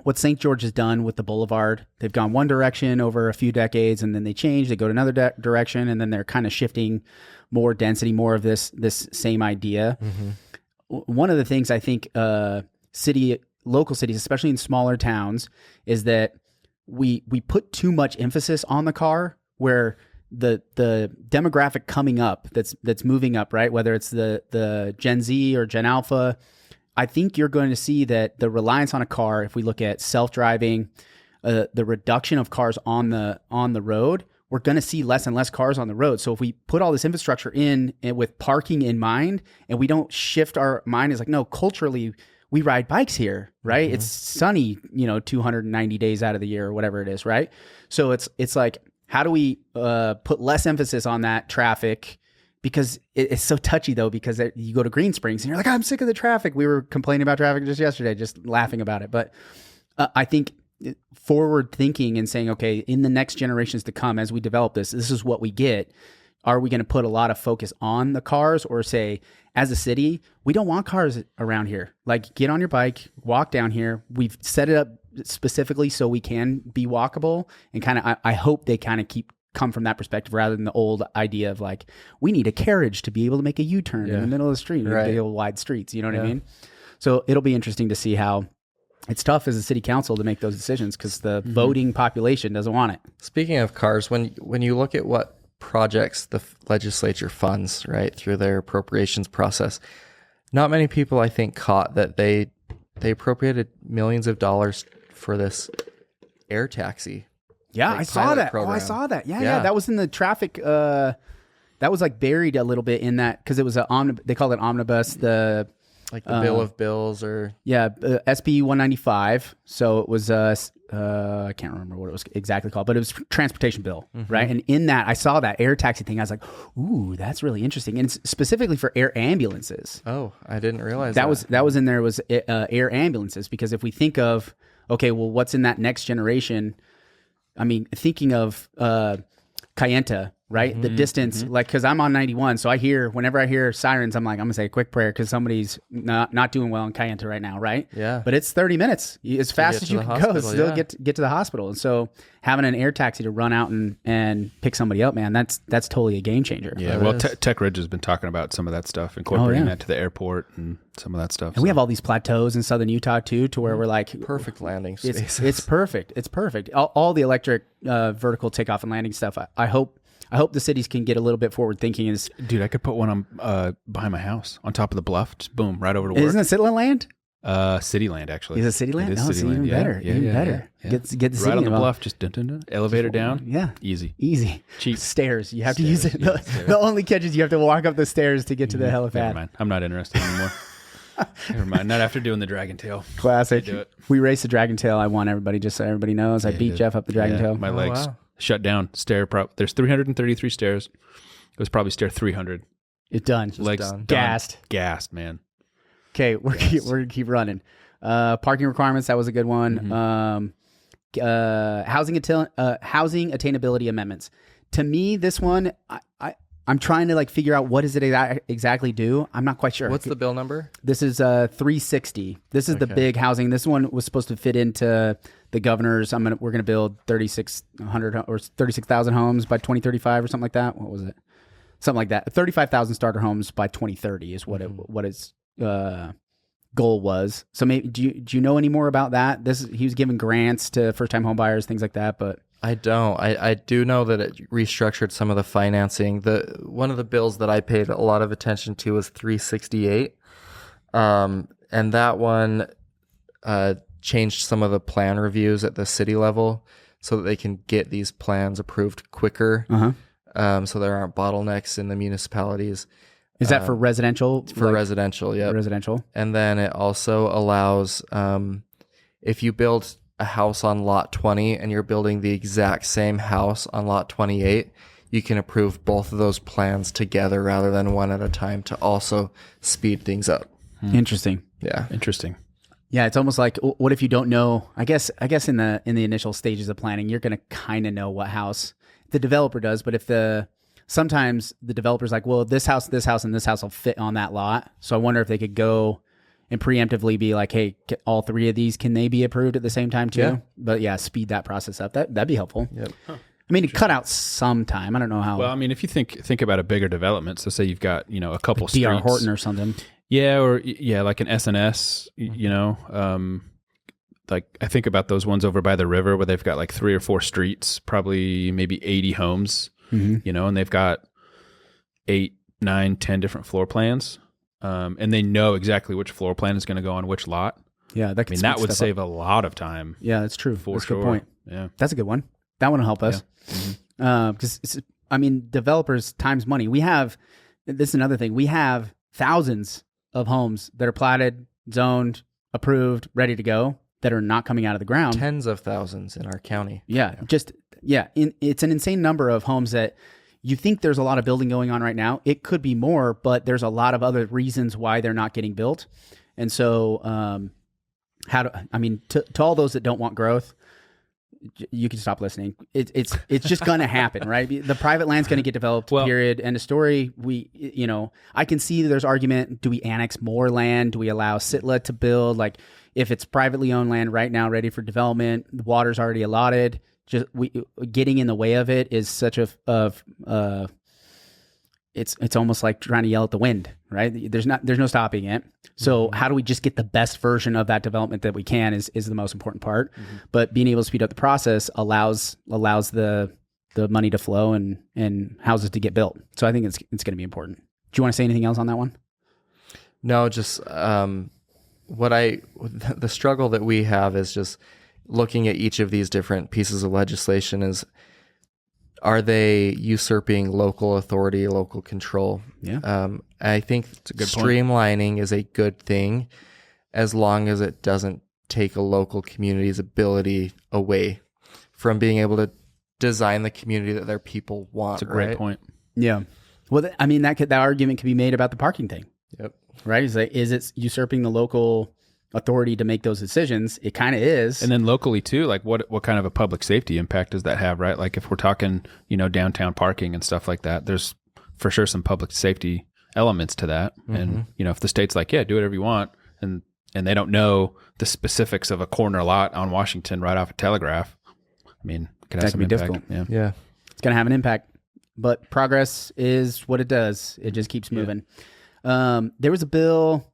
what St. George has done with the boulevard. They've gone one direction over a few decades, and then they change. They go to another direction, and then they're kind of shifting more density, more of this same idea. One of the things I think local cities, especially in smaller towns, is that we put too much emphasis on the car, where the demographic coming up that's moving up, right? Whether it's the Gen Z or Gen Alpha, I think you're going to see that the reliance on a car, if we look at self-driving, the reduction of cars on the road, we're going to see less and less cars on the road. So if we put all this infrastructure in and with parking in mind, and we don't shift our mind, is like, no, culturally, we ride bikes here, right? It's sunny, 290 days out of the year or whatever it is, right? So it's like, how do we put less emphasis on that traffic? Because it's so touchy, though, because you go to Green Springs and you're like, I'm sick of the traffic. We were complaining about traffic just yesterday, just laughing about it. But I think forward thinking and saying, okay, in the next generations to come, as we develop this is what we get. Are we going to put a lot of focus on the cars, or say, as a city, we don't want cars around here? Like, get on your bike, walk down here. We've set it up specifically so we can be walkable, and kind of, I hope they kind of come from that perspective, rather than the old idea of like, we need a carriage to be able to make a U-turn in the middle of the street, right. Big old wide streets. You know what I mean? So it'll be interesting to see how it's tough as a city council to make those decisions, because the voting population doesn't want it. Speaking of cars, when you look at what projects the legislature funds, right, through their appropriations process, not many people, I think, caught that they appropriated millions of dollars for this air taxi. Yeah, I saw that. Program. Oh, I saw that. Yeah. That was in the traffic. That was like buried a little bit in that, because it was they called it omnibus. The bill of bills, or SB 195. So it was I can't remember what it was exactly called, but it was transportation bill, right? And in that, I saw that air taxi thing. I was like, ooh, that's really interesting, and it's specifically for air ambulances. Oh, I didn't realize that was in there, was air ambulances, because if we think of, okay, well, what's in that next generation? I mean, thinking of Kayenta, right? The distance, like, because I'm on 91, so whenever I hear sirens, I'm like, I'm gonna say a quick prayer, because somebody's not doing well in Kayenta right now, right? Yeah. But it's 30 minutes, as fast as you can go, still get to the hospital. And so having an air taxi to run out and pick somebody up, man, that's totally a game changer. Yeah. Well, Tech Ridge has been talking about some of that stuff, incorporating that to the airport and some of that stuff. And we have all these plateaus in southern Utah too, to where we're like, perfect landing spaces. It's perfect. It's perfect. All the electric vertical takeoff and landing stuff. I hope the cities can get a little bit forward thinking. Dude, I could put one on behind my house on top of the bluff. Just boom, right over to work. Isn't it City Land? City Land, actually. Is it City Land? It is No, City it's Land. even better. Even better. Yeah. Get the city right on the involved. bluff. Just dun, elevator down. Yeah. Easy. Cheap. Stairs. You have to use it. Yeah, The only catch is you have to walk up the stairs to get to the helipad. Never mind. I'm not interested anymore. Never mind. Not after doing the Dragon Tail. Classic. Do it. We raced the Dragon Tail. I won, everybody, just so everybody knows. I beat Jeff up the Dragon Tail. My legs shut down. There's 333 stairs. It was probably stair 300. It's done. Legs done. Gassed, man. Okay, we're gonna keep running. Parking requirements, that was a good one. Housing attainability amendments. To me, this one, I'm trying to figure out what does it exactly do. I'm not quite sure. What's the bill number? This is 360. This is the big housing. This one was supposed to fit into the governor's. We're gonna build 3,600 or 36,000 homes by 2035 or something like that. What was it? Something like that. 35,000 starter homes by 2030 is what its goal was. So maybe do you know any more about that? He was giving grants to first time home buyers, things like that, but I don't. I do know that it restructured some of the financing. One of the bills that I paid a lot of attention to was 368. And that one changed some of the plan reviews at the city level so that they can get these plans approved quicker. So there aren't bottlenecks in the municipalities. Is that for residential? For residential, yeah. Residential. And then it also allows, if you build a house on lot 20 and you're building the exact same house on lot 28, you can approve both of those plans together rather than one at a time to also speed things up. Interesting. Yeah. Interesting. Yeah, it's almost like, what if you don't know? I guess in the initial stages of planning, you're going to kind of know what house the developer does, but sometimes the developer's like, well, this house, and this house will fit on that lot. So I wonder if they could go and preemptively be like, hey, all three of these, can they be approved at the same time too? Yeah. But yeah, speed that process up. That'd be helpful. Yep. I mean, it cut out some time. I don't know how. Well, I mean, if you think about a bigger development, so say you've got, a couple streets. DR Horton or something. Yeah, or like an SNS, like I think about those ones over by the river where they've got like 3 or 4 streets, probably maybe 80 homes, and they've got 8, 9, 10 different floor plans. And they know exactly which floor plan is going to go on which lot. Yeah, that that would save a lot of time. Yeah, that's true. For that's sure. a good point. Yeah. That's a good one. That one will help us. Because, developers, time's money. This is another thing. We have thousands of homes that are platted, zoned, approved, ready to go that are not coming out of the ground. Tens of thousands in our county. Yeah. It's an insane number of homes that you think there's a lot of building going on right now. It could be more, but there's a lot of other reasons why they're not getting built. And so, to all those that don't want growth, you can stop listening. It's just going to happen, right? The private land's going to get developed, period. End of story. I can see there's argument. Do we annex more land? Do we allow SITLA to build? Like, if it's privately owned land right now, ready for development, the water's already allotted. Getting in the way of it is such it's almost like trying to yell at the wind, right? There's no stopping it. So how do we just get the best version of that development that we can is the most important part. But being able to speed up the process allows the money to flow and houses to get built. So I think it's going to be important. Do you want to say anything else on that one? No, just the struggle that we have is just looking at each of these different pieces of legislation is, are they usurping local authority, local control? Yeah. I think streamlining is a good thing as long as it doesn't take a local community's ability away from being able to design the community that their people want. That's a great point. Yeah. Well, that argument can be made about the parking thing. Yep. Right? Is it usurping the local authority to make those decisions? It kind of is. And then locally too, like what kind of a public safety impact does that have, right? Like if we're talking, downtown parking and stuff like that, there's for sure some public safety elements to that. And, if the state's like, yeah, do whatever you want, and they don't know the specifics of a corner lot on Washington right off a Telegraph, it could have some impact. Difficult. Yeah. It's going to have an impact, but progress is what it does. It just keeps moving. There was a bill,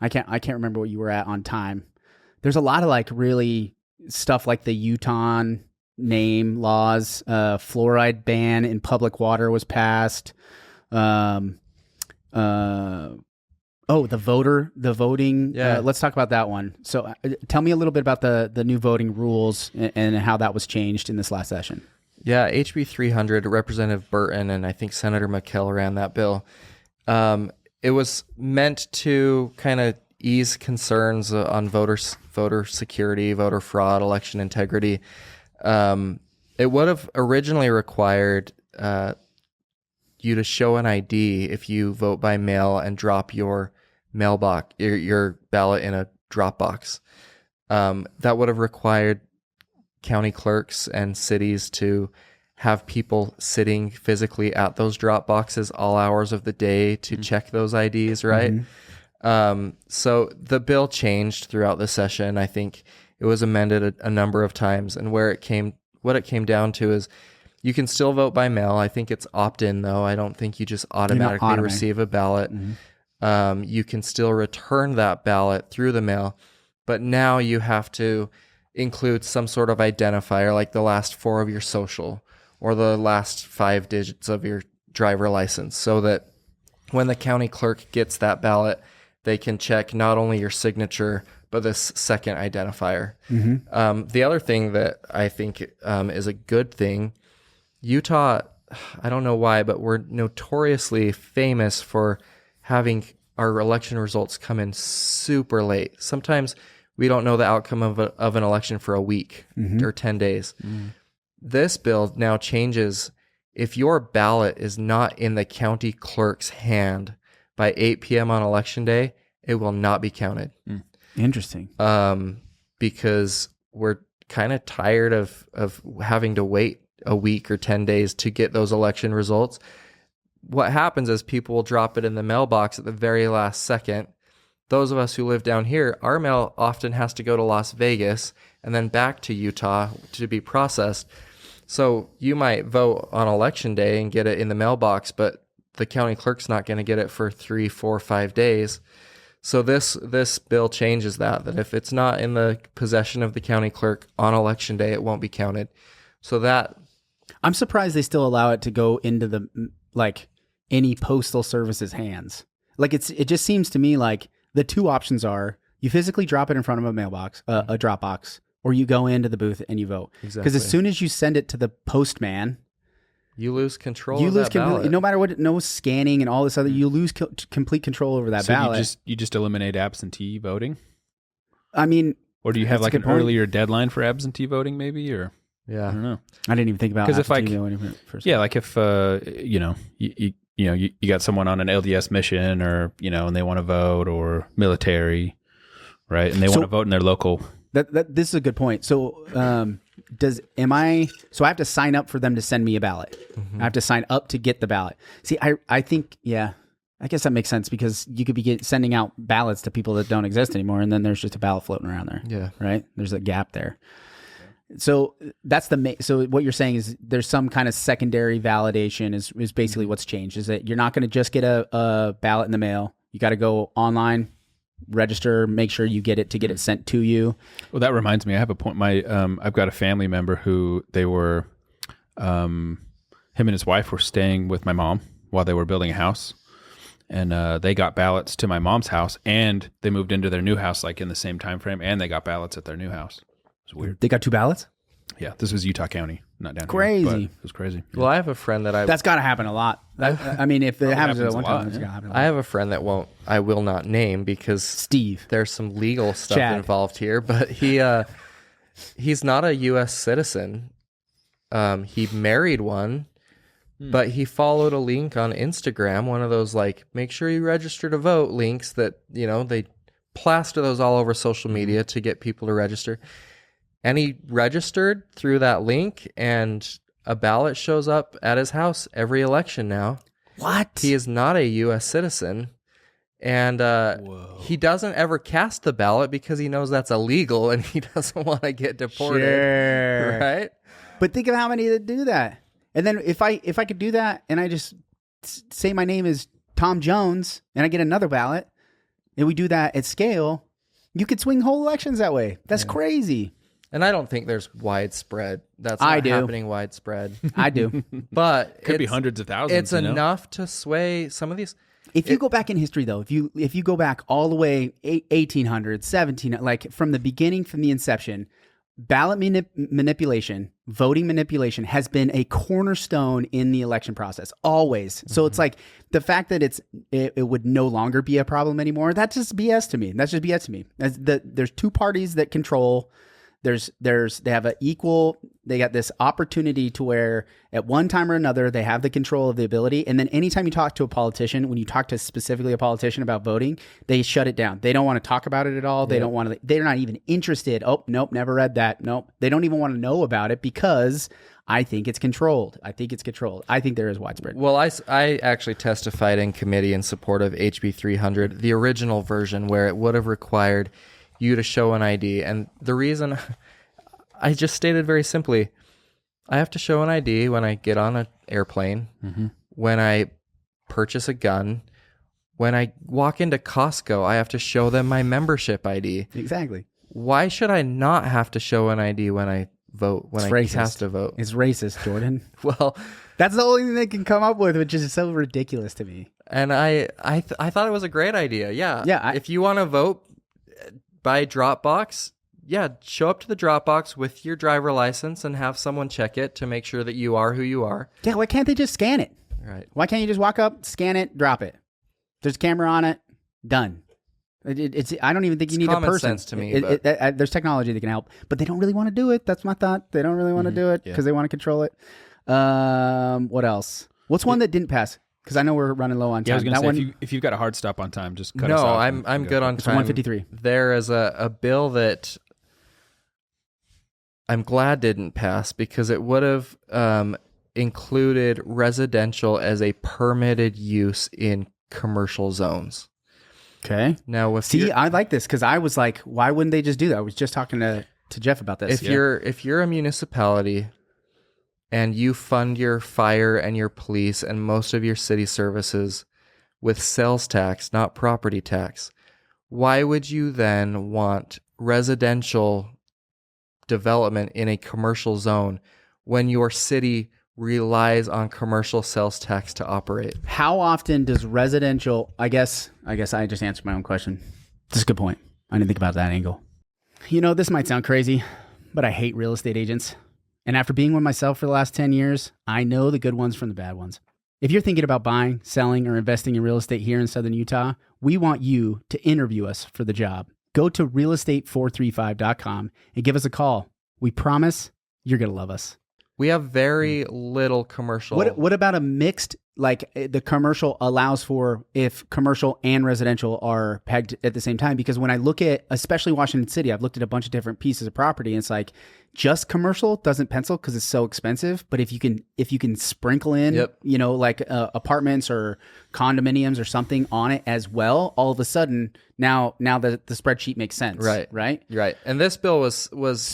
I can't remember what you were at on time. There's a lot of like really stuff like the Utah name laws, fluoride ban in public water was passed. The voting. Yeah. Let's talk about that one. So tell me a little bit about the new voting rules and how that was changed in this last session. Yeah. HB 300, Representative Burton and I think Senator McKell ran that bill. It was meant to kind of ease concerns on voter security, voter fraud, election integrity. It would have originally required you to show an ID if you vote by mail and drop your mailbox, your ballot in a drop box. That would have required county clerks and cities to have people sitting physically at those drop boxes all hours of the day to check those IDs, right? So the bill changed throughout the session. I think it was amended a number of times, and what it came down to is you can still vote by mail. I think it's opt-in though. I don't think you just automatically receive a ballot. You can still return that ballot through the mail, but now you have to include some sort of identifier like the last 4 of your social or the last 5 digits of your driver license, so that when the county clerk gets that ballot, they can check not only your signature, but this second identifier. The other thing that I think is a good thing, Utah, I don't know why, but we're notoriously famous for having our election results come in super late. Sometimes we don't know the outcome of an election for a week or 10 days. This bill now changes. If your ballot is not in the county clerk's hand by 8 p.m. on election day, it will not be counted. Interesting. Because we're kind of tired of having to wait a week or 10 days to get those election results. What happens is people will drop it in the mailbox at the very last second. those of us who live down here, our mail often has to go to Las Vegas and then back to Utah to be processed. So you might vote on election day and get it in the mailbox, but the county clerk's not going to get it for 3, 4, 5 days. So this bill changes that if it's not in the possession of the county clerk on election day, it won't be counted. So that... I'm surprised they still allow it to go into the any postal service's hands. Like it just seems to me like the two options are you physically drop it in front of a mailbox, a drop box, or you go into the booth and you vote. Exactly. Because as soon as you send it to the postman, you lose control of that ballot. No matter what, no scanning and all this other, you lose complete control over that ballot. You just eliminate absentee voting? I mean... Or do you have like an earlier deadline for absentee voting maybe? Or yeah. I don't know. I didn't even think about absentee voting. Like if, you got someone on an LDS mission or, and they want to vote, or military, right? And they want to vote in their local. This is a good point. So, I have to sign up for them to send me a ballot. I have to sign up to get the ballot. See, I think, I guess that makes sense because you could be sending out ballots to people that don't exist anymore. And then there's just a ballot floating around there. Yeah. Right. There's a gap there. So that's so what you're saying is there's some kind of secondary validation is basically what's changed, is that you're not going to just get a ballot in the mail. You got to go online, register, make sure you get it sent to you. Well, that reminds me, I have a point. I've got a family member who they were, him and his wife were staying with my mom while they were building a house, and they got ballots to my mom's house, and they moved into their new house like in the same time frame, and they got ballots at their new house. It was weird. They got 2 ballots? Yeah, this was Utah County, not down crazy. Here. Crazy. It was crazy. Yeah. Well, I have a friend that that's got to happen a lot. I mean, if it happens at one time, it's got to happen a lot. I have a friend that I will not name because Steve. There's some legal stuff Chad. involved here, but he's not a U.S. citizen. He married one, but he followed a link on Instagram, one of those make sure you register to vote links that, they plaster those all over social media to get people to register. And he registered through that link, and a ballot shows up at his house every election now. What? He is not a U.S. citizen, and he doesn't ever cast the ballot because he knows that's illegal, and he doesn't want to get deported. Sure. Right? But think of how many that do that. And then if I could do that, and I just say my name is Tom Jones, and I get another ballot, and we do that at scale, you could swing whole elections that way. That's crazy. And I don't think there's widespread. That's not happening widespread. I do. But could be hundreds of thousands. It's enough to sway some of these. If you go back in history, though, if you go back all the way 1800s, 1700s, from the beginning, from the inception, ballot manipulation, voting manipulation has been a cornerstone in the election process, always. So it's the fact that it would no longer be a problem anymore, that's just BS to me. There's 2 parties that control. They have they got this opportunity to where at one time or another, they have the control of the ability. And then anytime you talk to a politician, when you talk to specifically a politician about voting, they shut it down. They don't want to talk about it at all. They don't want to, they're not even interested. Oh, nope. Never read that. Nope. They don't even want to know about it because I think it's controlled. I think there is widespread. Well, I actually testified in committee in support of HB 300, the original version where it would have required you to show an ID. And the reason I just stated very simply, I have to show an ID when I get on an airplane, when I purchase a gun, when I walk into Costco, I have to show them my membership ID. Exactly. Why should I not have to show an ID when I vote, when I cast a vote? It's racist, Jordan. Well, that's the only thing they can come up with, which is so ridiculous to me. And I thought it was a great idea. Yeah. If you want to vote by Dropbox, show up to the Dropbox with your driver license and have someone check it to make sure that you are who you are. Yeah, why can't they just scan it? Right. Why can't you just walk up, scan it, drop it? There's a camera on it, done. It's. I don't even think you need a person. Common sense to me. There's technology that can help, but they don't really want to do it. That's my thought. They don't really want to do it because they want to control it. What else? What's one that didn't pass? Because I know we're running low on time. Yeah, I was going to say, if you've got a hard stop on time, just cut us off. No, I'm good on time. 153. There is a bill that I'm glad didn't pass because it would have included residential as a permitted use in commercial zones. Okay. Now, with See, I like this because I was like, why wouldn't they just do that? I was just talking to Jeff about this. if you're a municipality and you fund your fire and your police and most of your city services with sales tax, not property tax, why would you then want residential development in a commercial zone when your city relies on commercial sales tax to operate? How often does residential, I guess I just answered my own question. That's a good point. I didn't think about that angle. You know, this might sound crazy, but I hate real estate agents. And after being one myself for the last 10 years, I know the good ones from the bad ones. If you're thinking about buying, selling, or investing in real estate here in Southern Utah, we want you to interview us for the job. Go to realestate435.com and give us a call. We promise you're going to love us. We have very little commercial. What about a mixed, like the commercial allows for if commercial and residential are pegged at the same time? Because when I look at, especially Washington City, I've looked at a bunch of different pieces of property and it's like just commercial doesn't pencil because it's so expensive. But if you can sprinkle in, you know, like apartments or condominiums or something on it as well, all of a sudden now the spreadsheet makes sense. Right. Right. And this bill was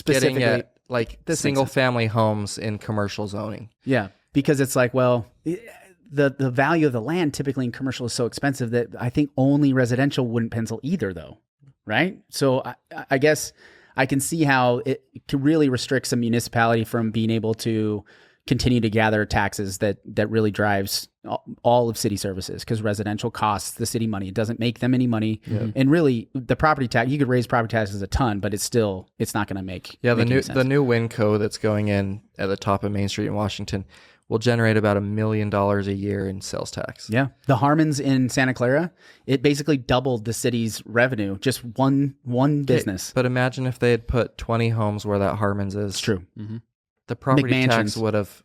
getting at like single family homes in commercial zoning. Yeah. Because it's like, well, the value of the land typically in commercial is so expensive that I think only residential wouldn't pencil either though. Right. So I guess I can see how it can really restrict some municipality from being able to continue to gather taxes that really drives all of city services, because residential costs the city money. It doesn't make them any money. And really the property tax, you could raise property taxes a ton, but it's not going to make the new WinCo that's going in at the top of Main Street in Washington will generate about $1 million a year in sales tax. Yeah. The Harmons in Santa Clara, it basically doubled the city's revenue, just one business. But imagine if they had put 20 homes where that Harmons is. It's true. Mm-hmm. The property tax would have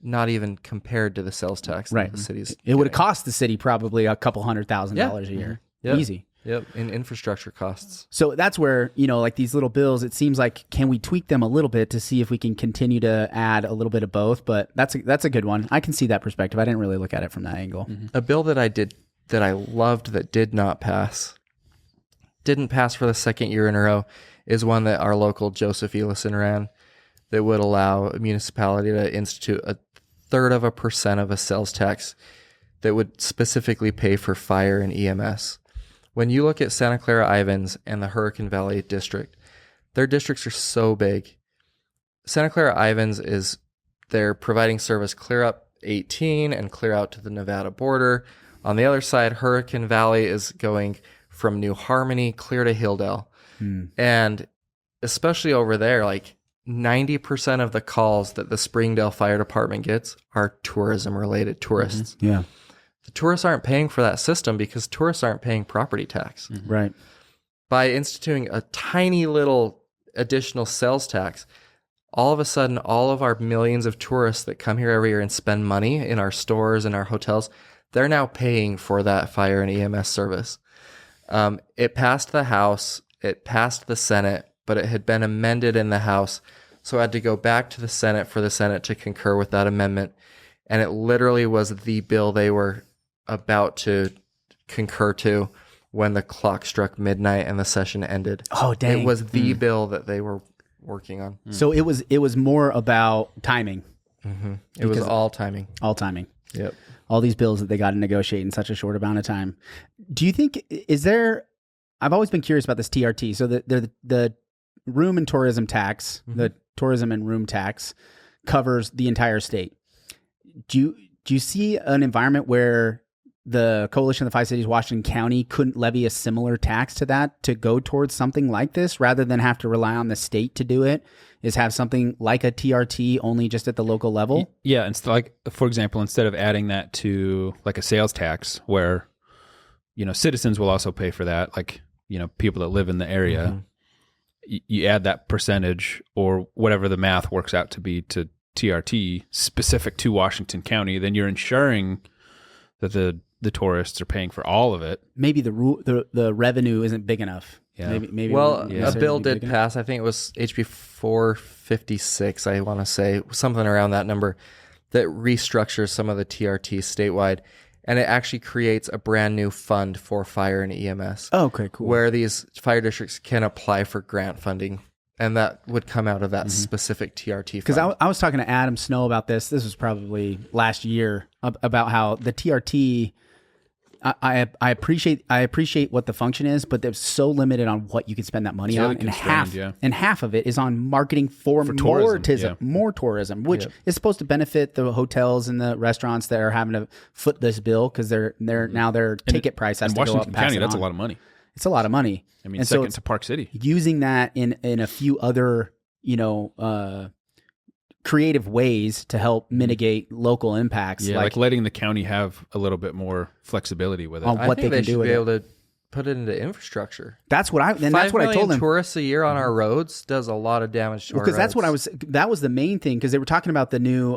not even compared to the sales tax that the city's It would have cost the city probably a couple $100,000 a year. Yep. Easy. Yep, in infrastructure costs. So that's where, you know, like these little bills, it seems like, can we tweak them a little bit to see if we can continue to add a little bit of both? But that's a good one. I can see that perspective. I didn't really look at it from that angle. Mm-hmm. A bill that I loved that didn't pass for the second year in a row is one that our local Joseph Elison ran, that would allow a municipality to institute 1/3% of a sales tax that would specifically pay for fire and EMS. When you look at Santa Clara Ivins and the Hurricane Valley district, their districts are so big. Santa Clara Ivins they're providing service clear up 18 and clear out to the Nevada border. On the other side, Hurricane Valley is going from New Harmony clear to Hilldale. And especially over there, like 90% of the calls that the Springdale Fire Department gets are tourism-related tourists. Mm-hmm. Yeah. The tourists aren't paying for that system because tourists aren't paying property tax. Mm-hmm. Right. By instituting a tiny little additional sales tax, all of a sudden, all of our millions of tourists that come here every year and spend money in our stores and our hotels, they're now paying for that fire and EMS service. It passed the House, it passed the Senate, but it had been amended in the House. So I had to go back to the Senate for the Senate to concur with that amendment. And it literally was the bill they were about to concur to when the clock struck midnight and the session ended. Oh, dang. It was the bill that they were working on. So it was more about timing. Mm-hmm. It was all timing. All timing. Yep. All these bills that they got to negotiate in such a short amount of time. Do you think, I've always been curious about this TRT. So the room and tourism tax, the tourism and room tax covers the entire state. Do you see an environment where the Coalition of the Five Cities, Washington County, couldn't levy a similar tax to that to go towards something like this, rather than have to rely on the state to do it? Is have something like a TRT only just at the local level? Yeah, and like, for example, instead of adding that to like a sales tax, where, you know, citizens will also pay for that, like, you know, people that live in the area, you add that percentage or whatever the math works out to be to TRT specific to Washington County, then you're ensuring that the tourists are paying for all of it. Maybe the revenue isn't big enough. Yeah. Maybe a bill did pass. I think it was HB 456. I want to say something around that number, that restructures some of the TRT statewide. and it actually creates a brand new fund for fire and EMS. Oh, okay, cool. Where these fire districts can apply for grant funding, and that would come out of that specific TRT fund. Because I was talking to Adam Snow about this. This was probably last year, about how the TRT. I appreciate what the function is, but they're so limited on what you can spend that money on, and half of it is on marketing for more tourism, which is supposed to benefit the hotels and the restaurants that are having to foot this bill because now their ticket price has to go up. Washington County, that's a lot of money. It's a lot of money. I mean, second to Park City. Using that in a few other creative ways to help mitigate local impacts. Yeah, like letting the county have a little bit more flexibility with it. On what they can do with it. Be able to put it into infrastructure. That's what I told them. 5 million tourists a year on our roads does a lot of damage to our roads. Because that was the main thing, because they were talking about the new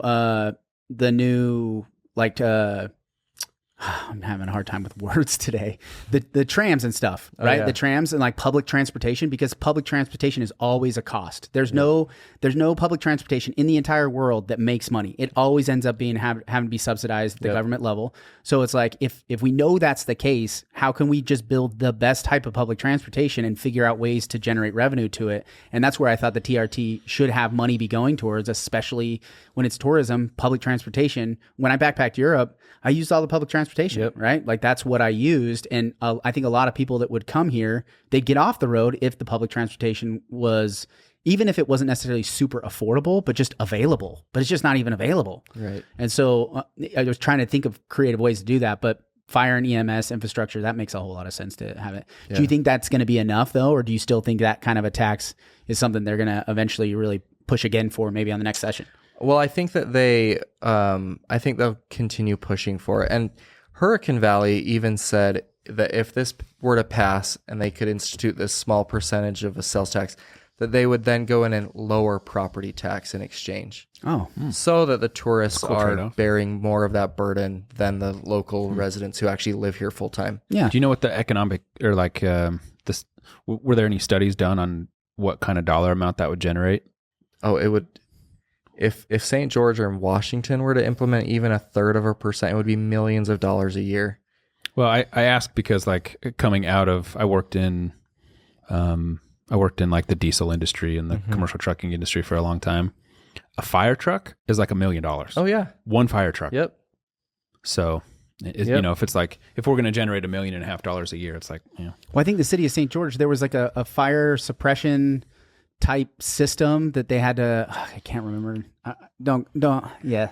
I'm having a hard time with words today. The trams and stuff, right? Oh, yeah. The trams and like public transportation, because public transportation is always a cost. There's no public transportation in the entire world that makes money. It always ends up being having to be subsidized at the government level. So it's like, if we know that's the case, how can we just build the best type of public transportation and figure out ways to generate revenue to it? And that's where I thought the TRT should have money be going towards, especially when it's tourism, public transportation. When I backpacked Europe, I used all the public transportation, right? Like that's what I used. And I think a lot of people that would come here, they'd get off the road if the public transportation was, even if it wasn't necessarily super affordable, but just available. But it's just not even available. Right. And so I was trying to think of creative ways to do that. But fire and EMS infrastructure, that makes a whole lot of sense to have it. Yeah. Do you think that's going to be enough though? Or do you still think that kind of a tax is something they're going to eventually really push again for maybe on the next session? Well, I think that I think they'll continue pushing for it. And Hurricane Valley even said that if this were to pass and they could institute this small percentage of a sales tax, that they would then go in and lower property tax in exchange. So that the tourists are bearing more of that burden than the local residents who actually live here full time. Yeah. Do you know what the economic, or like this, were there any studies done on what kind of dollar amount that would generate? Oh, it would. If St. George or Washington were to implement even 1/3%, it would be millions of dollars a year. Well, I ask because like coming out of, I worked in like the diesel industry and the commercial trucking industry for a long time. A fire truck is like $1 million. Oh yeah. One fire truck. Yep. So, you know, if it's like, if we're going to generate $1.5 million a year, it's like, yeah. Well, I think the city of St. George, there was like a fire suppression type system that they had to, I can't remember. Yeah.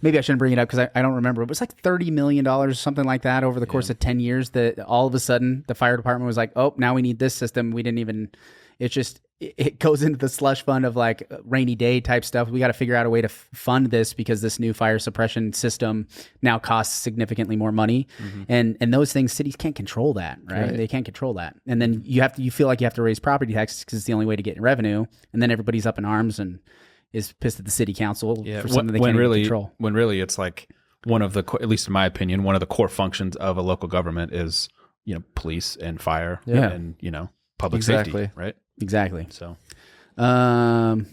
Maybe I shouldn't bring it up because I don't remember. It was like $30 million, something like that over the course of 10 years, that all of a sudden the fire department was like, oh, now we need this system. We didn't even, it's just, it goes into the slush fund of like rainy day type stuff. We got to figure out a way to fund this because this new fire suppression system now costs significantly more money. And those things, cities can't control that, right? They can't control that. And then you feel like you have to raise property taxes because it's the only way to get revenue. And then everybody's up in arms and is pissed at the city council for something they can't even control. When really it's like one of the, at least in my opinion, one of the core functions of a local government is, you know, police and fire and, you know, public safety, right? Exactly. So, criminalizing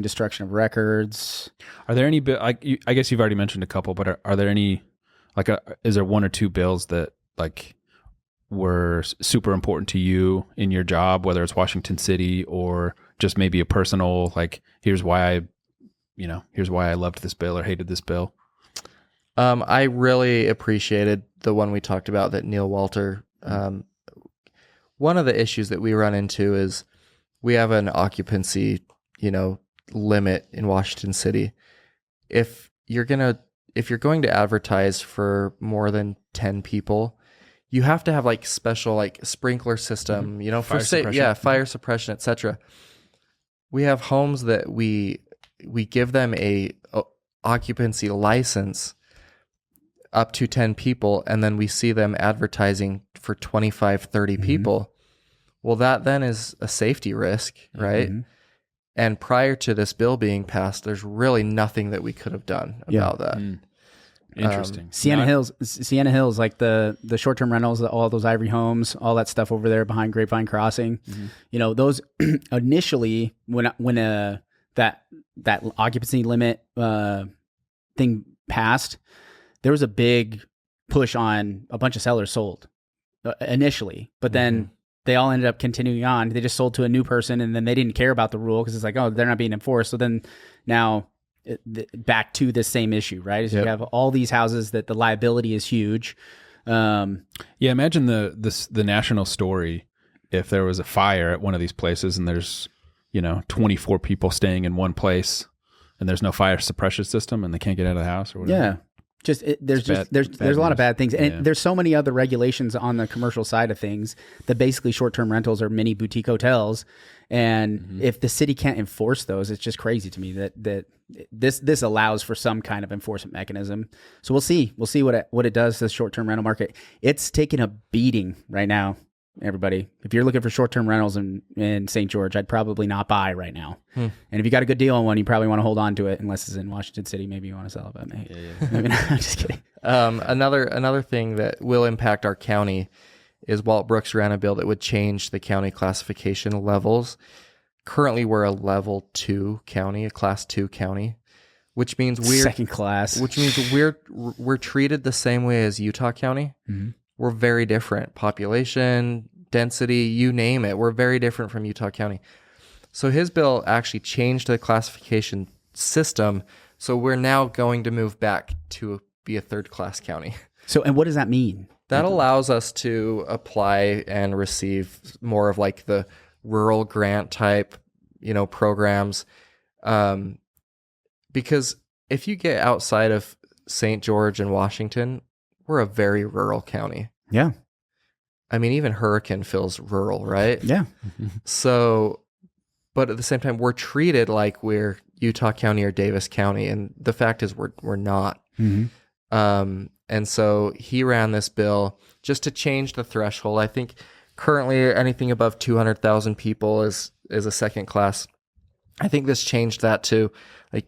destruction of records. Are there any, I guess you've already mentioned a couple, but are there any, like, is there one or two bills that like were super important to you in your job, whether it's Washington City or just maybe a personal, like, here's why I loved this bill or hated this bill? I really appreciated the one we talked about that Neil Walter, one of the issues that we run into is we have an occupancy, limit in Washington City. If you're going to advertise for more than 10 people, you have to have like special like sprinkler system, fire suppression, etc. We have homes that we give them a occupancy license up to 10 people, and then we see them advertising for 25, 30 people. Well, that then is a safety risk, right? And prior to this bill being passed, there's really nothing that we could have done about that. Interesting. Sienna Hills, like the short-term rentals, all those Ivory homes, all that stuff over there behind Grapevine Crossing. Those initially when that occupancy limit thing passed, there was a big push on a bunch of sellers sold initially, but then they all ended up continuing on. They just sold to a new person, and then they didn't care about the rule because it's like, oh, they're not being enforced. So then now back to this same issue, right? Is you have all these houses that the liability is huge. Imagine the national story if there was a fire at one of these places and there's 24 people staying in one place and there's no fire suppression system and they can't get out of the house or whatever. Yeah. There's a lot of bad things, and there's so many other regulations on the commercial side of things that basically short-term rentals are mini boutique hotels, and if the city can't enforce those, it's just crazy to me that this allows for some kind of enforcement mechanism. So we'll see what it does to the short-term rental market. It's taking a beating right now. Everybody, if you're looking for short-term rentals in St. George, I'd probably not buy right now. And if you got a good deal on one, you probably want to hold on to it, unless it's in Washington City. Maybe you want to sell it, but maybe not. I'm just kidding. Another thing that will impact our county is Walt Brooks ran a bill that would change the county classification levels. Currently, we're a level 2 county, a class 2 county, which means we're second class. Which means we're treated the same way as Utah County. We're very different. Population, density, you name it. We're very different from Utah County. So his bill actually changed the classification system. So we're now going to move back to be a third-class county. So, and what does that mean? That allows us to apply and receive more of like the rural grant type, programs. Because if you get outside of St. George and Washington, we're a very rural county. Yeah. I mean, even Hurricane feels rural, right? Yeah. So, but at the same time, we're treated like we're Utah County or Davis County. And the fact is we're not. And so he ran this bill just to change the threshold. I think currently anything above 200,000 people is a second class. I think this changed that to like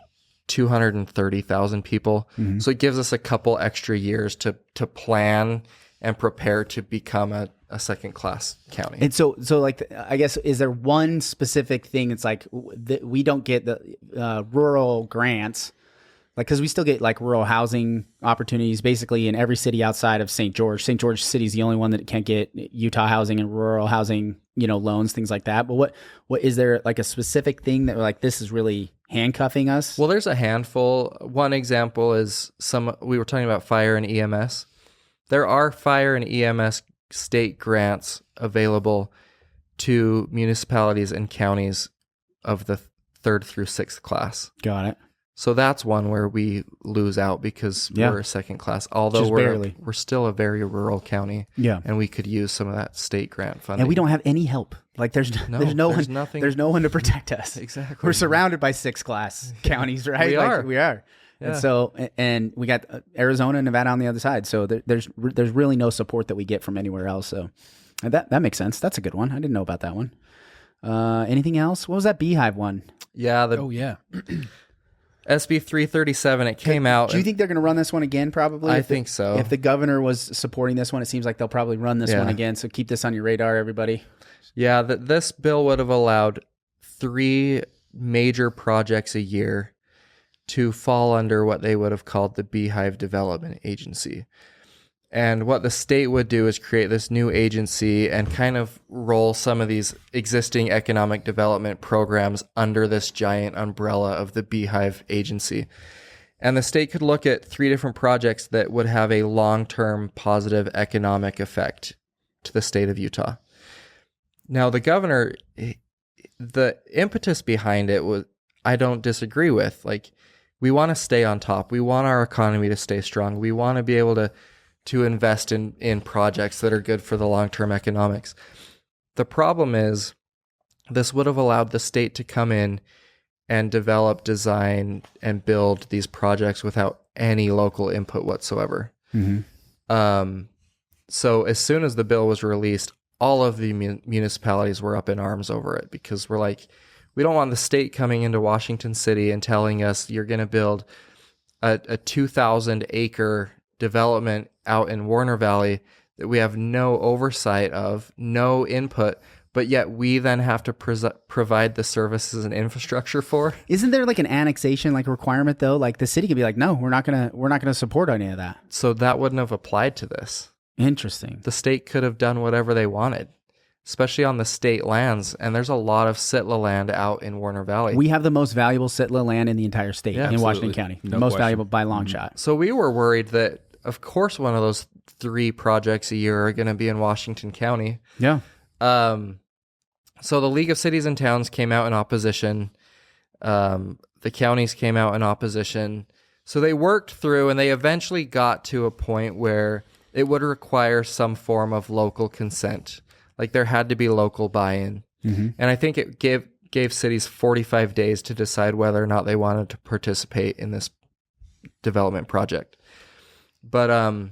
230,000 people. So it gives us a couple extra years to plan and prepare to become a second class county. And so like, I guess, is there one specific thing that's like we don't get the rural grants? Like, because we still get like rural housing opportunities basically in every city outside of St. George. St. George City is the only one that can't get Utah housing and rural housing, loans, things like that. But what is there like a specific thing that like this is really handcuffing us? Well, there's a handful. One example is we were talking about fire and EMS. There are fire and EMS state grants available to municipalities and counties of the 3rd through 6th class. Got it. So that's one where we lose out because we're a second class, although we're still a very rural county. Yeah. And we could use some of that state grant funding. And we don't have any help. Like there's no one to protect us. Exactly. We're surrounded by 6th class counties, right? We are. Yeah. And so, and we got Arizona and Nevada on the other side. So there's really no support that we get from anywhere else. So that makes sense. That's a good one. I didn't know about that one. Anything else? What was that Beehive one? Yeah. SB 337, it came out. Do you think they're going to run this one again, probably? I think so. If the governor was supporting this one, it seems like they'll probably run this one again. So keep this on your radar, everybody. Yeah, this bill would have allowed 3 major projects a year to fall under what they would have called the Beehive Development Agency. And what the state would do is create this new agency and kind of roll some of these existing economic development programs under this giant umbrella of the Beehive Agency. And the state could look at 3 different projects that would have a long-term positive economic effect to the state of Utah. Now, the governor, the impetus behind it was, I don't disagree with. Like, we want to stay on top. We want our economy to stay strong. We want to be able to invest in projects that are good for the long-term economics. The problem is this would have allowed the state to come in and develop, design, and build these projects without any local input whatsoever. So as soon as the bill was released, all of the municipalities were up in arms over it because we're like, we don't want the state coming into Washington City and telling us you're going to build a 2,000-acre development out in Warner Valley that we have no oversight of, no input, but yet we then have to provide the services and infrastructure for. Isn't there like an annexation like requirement though? Like the city could be like, no, we're not gonna support any of that. So that wouldn't have applied to this. Interesting. The state could have done whatever they wanted, especially on the state lands. And there's a lot of sitla land out in Warner Valley. We have the most valuable sitla land in the entire state in Washington County. No The most question. valuable by a long shot. So we were worried that, of course, one of those 3 projects a year are going to be in Washington County. Yeah. So the League of Cities and Towns came out in opposition. The counties came out in opposition. So they worked through, and they eventually got to a point where it would require some form of local consent. Like there had to be local buy-in. And I think it gave cities 45 days to decide whether or not they wanted to participate in this development project. But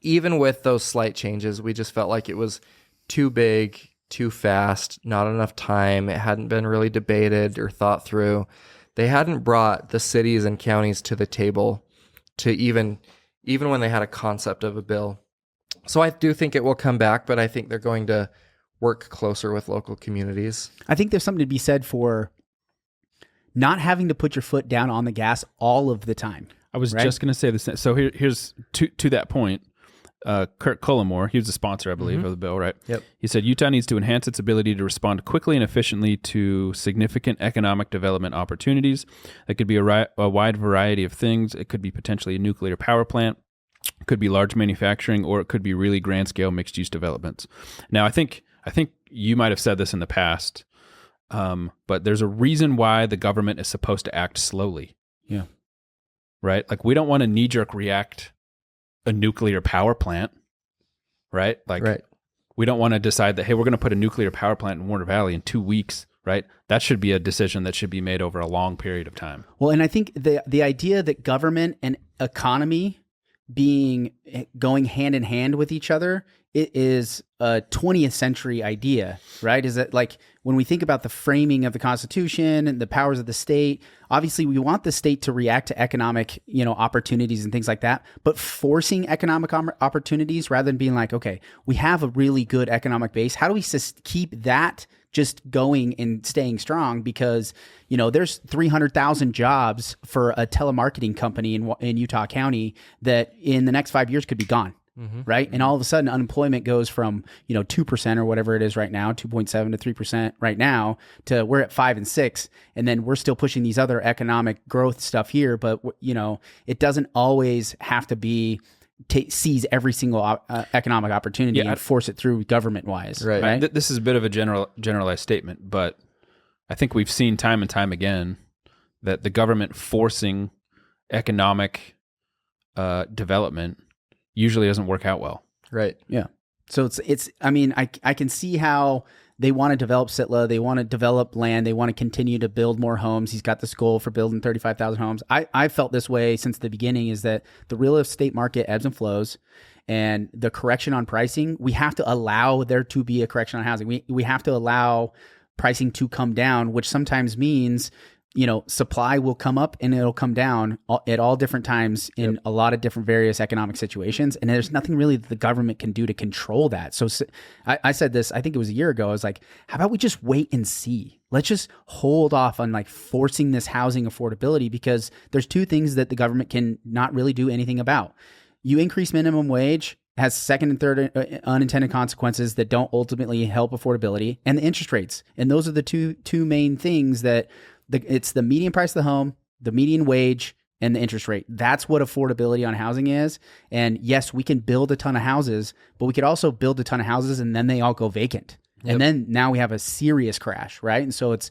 even with those slight changes, we just felt like it was too big, too fast, not enough time. It hadn't been really debated or thought through. They hadn't brought the cities and counties to the table to even when they had a concept of a bill. So I do think it will come back, but I think they're going to work closer with local communities. I think there's something to be said for not having to put your foot down on the gas all of the time. I was right? just going to say this. So here's to that point. Kurt Cullimore, he was the sponsor, I believe, of the bill, right? Yep. He said Utah needs to enhance its ability to respond quickly and efficiently to significant economic development opportunities. That could be a wide variety of things. It could be potentially a nuclear power plant, it could be large manufacturing, or it could be really grand scale mixed use developments. Now, I think you might have said this in the past, but there's a reason why the government is supposed to act slowly. Yeah. Right? Like we don't want to knee-jerk react a nuclear power plant, right? Like we don't want to decide that, hey, we're going to put a nuclear power plant in Warner Valley in 2 weeks, right? That should be a decision that should be made over a long period of time. Well, and I think the idea that government and economy going hand in hand with each other, it is a 20th century idea, right? Is that like when we think about the framing of the Constitution and the powers of the state, obviously we want the state to react to economic, opportunities and things like that, but forcing economic opportunities rather than being like, okay, we have a really good economic base. How do we keep that just going and staying strong? Because, there's 300,000 jobs for a telemarketing company in Utah County that in the next 5 years could be gone. Right. And all of a sudden unemployment goes from, 2% or whatever it is right now, 2.7 to 3% right now, to we're at 5 and 6. And then we're still pushing these other economic growth stuff here. But, it doesn't always have to be seize every single economic opportunity and force it through government wise. Right. This is a bit of a generalized statement, but I think we've seen time and time again that the government forcing economic development usually doesn't work out well. Right. Yeah. So it's I mean, I can see how they want to develop Sitla, they want to develop land, they want to continue to build more homes. He's got this goal for building 35,000 homes. I felt this way since the beginning, is that the real estate market ebbs and flows, and the correction on pricing, we have to allow there to be a correction on housing. We have to allow pricing to come down, which sometimes means supply will come up and it'll come down at all different times in a lot of different various economic situations. And there's nothing really that the government can do to control that. So I said this, I think it was a year ago. I was like, how about we just wait and see? Let's just hold off on like forcing this housing affordability, because there's 2 things that the government can not really do anything about. You increase minimum wage, has second and third unintended consequences that don't ultimately help affordability, and the interest rates. And those are the two main things that it's the median price of the home, the median wage, and the interest rate. That's what affordability on housing is. And yes, we can build a ton of houses, but we could also build a ton of houses and then they all go vacant. Yep. And then now we have a serious crash, right? And so it's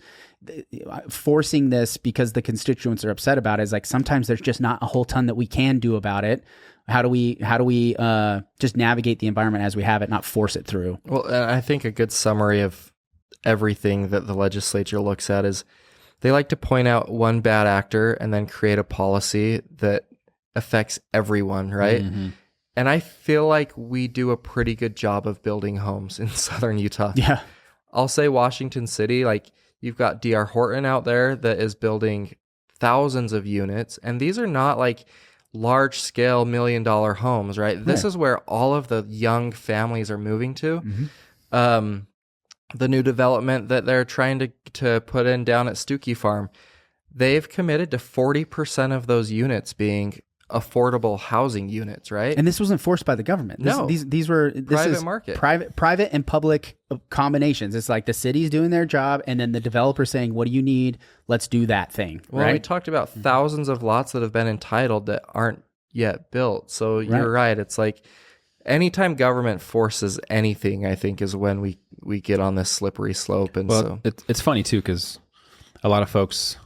forcing this because the constituents are upset about it. Is like sometimes there's just not a whole ton that we can do about it. How do we just navigate the environment as we have it, not force it through? Well, I think a good summary of everything that the legislature looks at is they like to point out one bad actor and then create a policy that affects everyone, right? Mm-hmm. And I feel like we do a pretty good job of building homes in southern Utah. Yeah. I'll say Washington City, like you've got D.R. Horton out there that is building thousands of units. And these are not like large scale $1 million homes, right? This is where all of the young families are moving to. Mm-hmm. the new development that they're trying to put in down at Stookie Farm, they've committed to 40% of those units being affordable housing units, right? And this was enforced by the government. These were private market, private and public combinations. It's like the city's doing their job, and then the developer saying, "What do you need? Let's do that thing." Well, right? we talked about thousands of lots that have been entitled that aren't yet built. So you're right. It's like anytime government forces anything, I think is when we get on this slippery slope. And so it's funny too, because a lot of folks,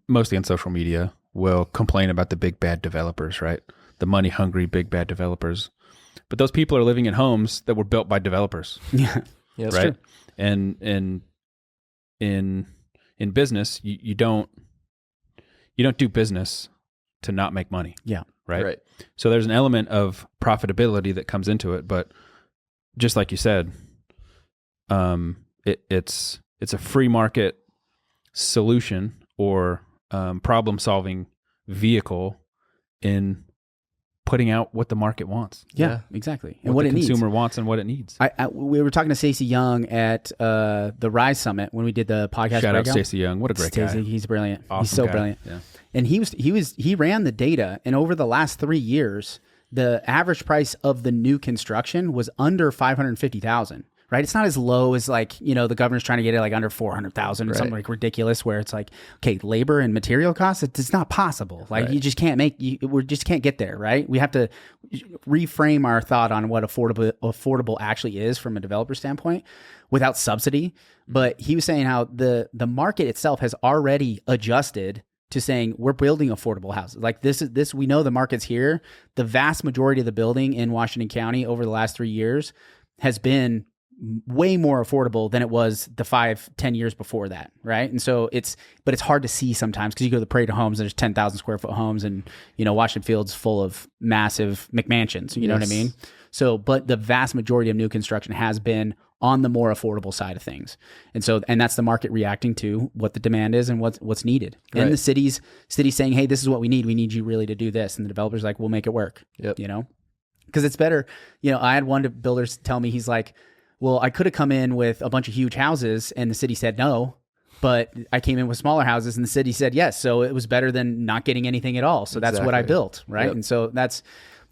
mostly on social media, will complain about the big bad developers, right? The money hungry big bad developers. But those people are living in homes that were built by developers. Yeah, that's right. true. And in business, you don't do business to not make money. Yeah. Right. So there's an element of profitability that comes into it, but just like you said, it's a free market solution or problem solving vehicle in putting out what the market wants. Yeah, exactly. And what it the needs. consumer wants and what it needs. We were talking to Stacey Young at the Rise Summit when we did the podcast. Shout out Stacey Young. What a great guy. He's brilliant. Awesome he's so guy. brilliant. Yeah. And he ran the data, and over the last 3 years, the average price of the new construction was under 550,000. Right, it's not as low as like the governor's trying to get it like under 400,000 or something like ridiculous. Where it's like, okay, labor and material costs, it's not possible. Like you just can't we just can't get there. Right, we have to reframe our thought on what affordable actually is from a developer standpoint, without subsidy. But he was saying how the market itself has already adjusted to saying we're building affordable houses. Like this, we know the market's here. The vast majority of the building in Washington County over the last 3 years has been way more affordable than it was the 5-10 years before that. Right. And so it's hard to see sometimes because you go to the parade of homes and there's 10,000 square foot homes and, Washington Field's full of massive McMansions, you know what I mean? So, but the vast majority of new construction has been on the more affordable side of things. And that's the market reacting to what the demand is and what's needed. And the city's saying, hey, this is what we need. We need you really to do this. And the developer's like, we'll make it work, because it's better. I had one builders tell me, he's like, well, I could have come in with a bunch of huge houses and the city said no, but I came in with smaller houses and the city said yes. So it was better than not getting anything at all. So that's what I built, right? Yep. And so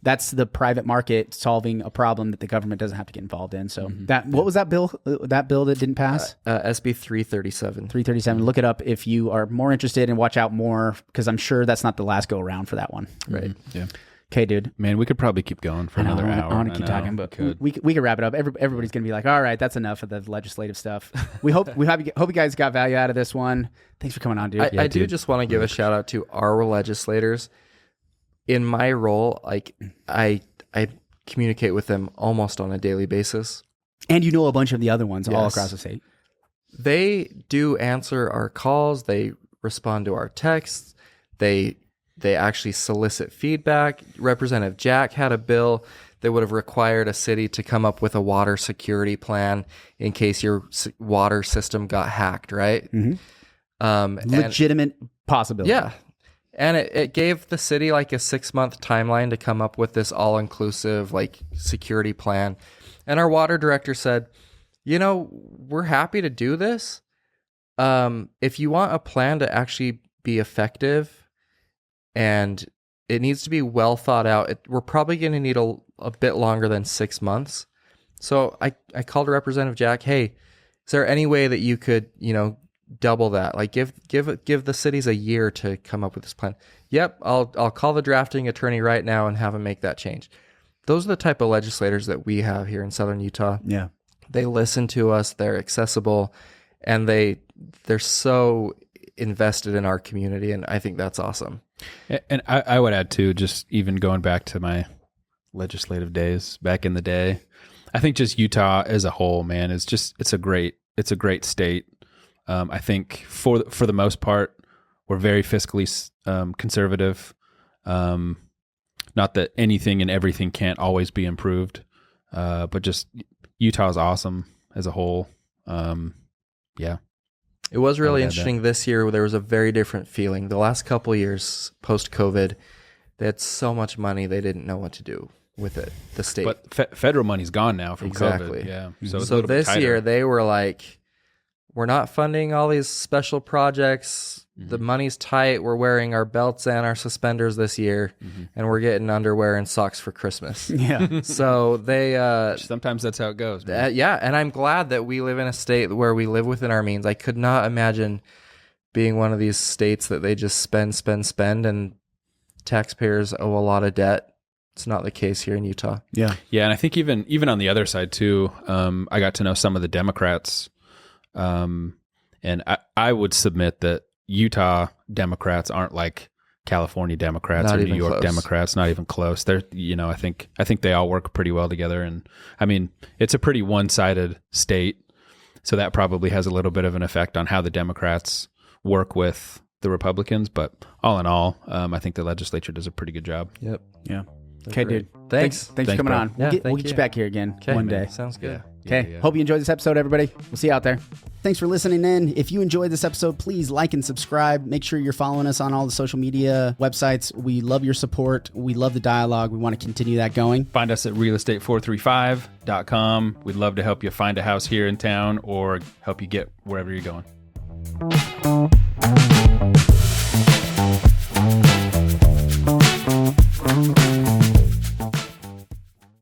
that's the private market solving a problem that the government doesn't have to get involved in. So what was that bill? That bill that didn't pass? SB 337. 337. Look it up if you are more interested and watch out more, because I'm sure that's not the last go around for that one. Right. Yeah. Okay, dude. Man, we could probably keep going for another hour. I want to keep talking, but we could wrap it up. Everybody's going to be like, all right, that's enough of the legislative stuff. Hope you guys got value out of this one. Thanks for coming on, dude. I do just want to give a shout out to our legislators. In my role, like I communicate with them almost on a daily basis. And a bunch of the other ones all across the state. They do answer our calls. They respond to our texts. They actually solicit feedback. Representative Jack had a bill that would have required a city to come up with a water security plan in case your water system got hacked, right? Mm-hmm. Legitimate possibility. Yeah. And it gave the city like a 6-month timeline to come up with this all-inclusive like security plan. And our water director said, we're happy to do this. If you want a plan to actually be effective, and it needs to be well thought out, we're probably going to need a bit longer than 6 months. So I called Representative Jack, hey, is there any way that you could, double that? Like give the cities a year to come up with this plan. Yep, I'll call the drafting attorney right now and have him make that change. Those are the type of legislators that we have here in Southern Utah. Yeah. They listen to us, they're accessible, and they're so invested in our community, and I think that's awesome. And I would add too, just even going back to my legislative days back in the day, I think just Utah as a whole, man, it's a great state. I think for the most part, we're very fiscally conservative. Not that anything and everything can't always be improved, but just Utah is awesome as a whole. Yeah. It was really interesting this year. There was a very different feeling. The last couple of years post-COVID, they had so much money they didn't know what to do with it, the state. But federal money's gone now from Exactly. COVID. Yeah. So, it's a So little bit this tighter. year they were like, we're not funding all these special projects. The money's tight. We're wearing our belts and our suspenders this year, and we're getting underwear and socks for Christmas. Yeah. So they, Sometimes that's how it goes. man. yeah, and I'm glad that we live in a state where we live within our means. I could not imagine being one of these states that they just spend, and taxpayers owe a lot of debt. It's not the case here in Utah. Yeah. Yeah, and I think even on the other side too, I got to know some of the Democrats, and I would submit that Utah Democrats aren't like California Democrats Not or New even York close. Democrats, not even close. They're, I think they all work pretty well together, and I mean, it's a pretty one-sided state, so that probably has a little bit of an effect on how the Democrats work with the Republicans. But all in all, I think the legislature does a pretty good job. Yep. Yeah. Okay, dude. Thanks. Thanks for coming bro. on. Yeah, We'll thank get you you. back here again one day. Sounds good. Okay. Hope you enjoyed this episode, everybody. We'll see you out there. Thanks for listening in. If you enjoyed this episode, please like and subscribe. Make sure you're following us on all the social media websites. We love your support. We love the dialogue. We want to continue that going. Find us at realestate435.com. We'd love to help you find a house here in town or help you get wherever you're going.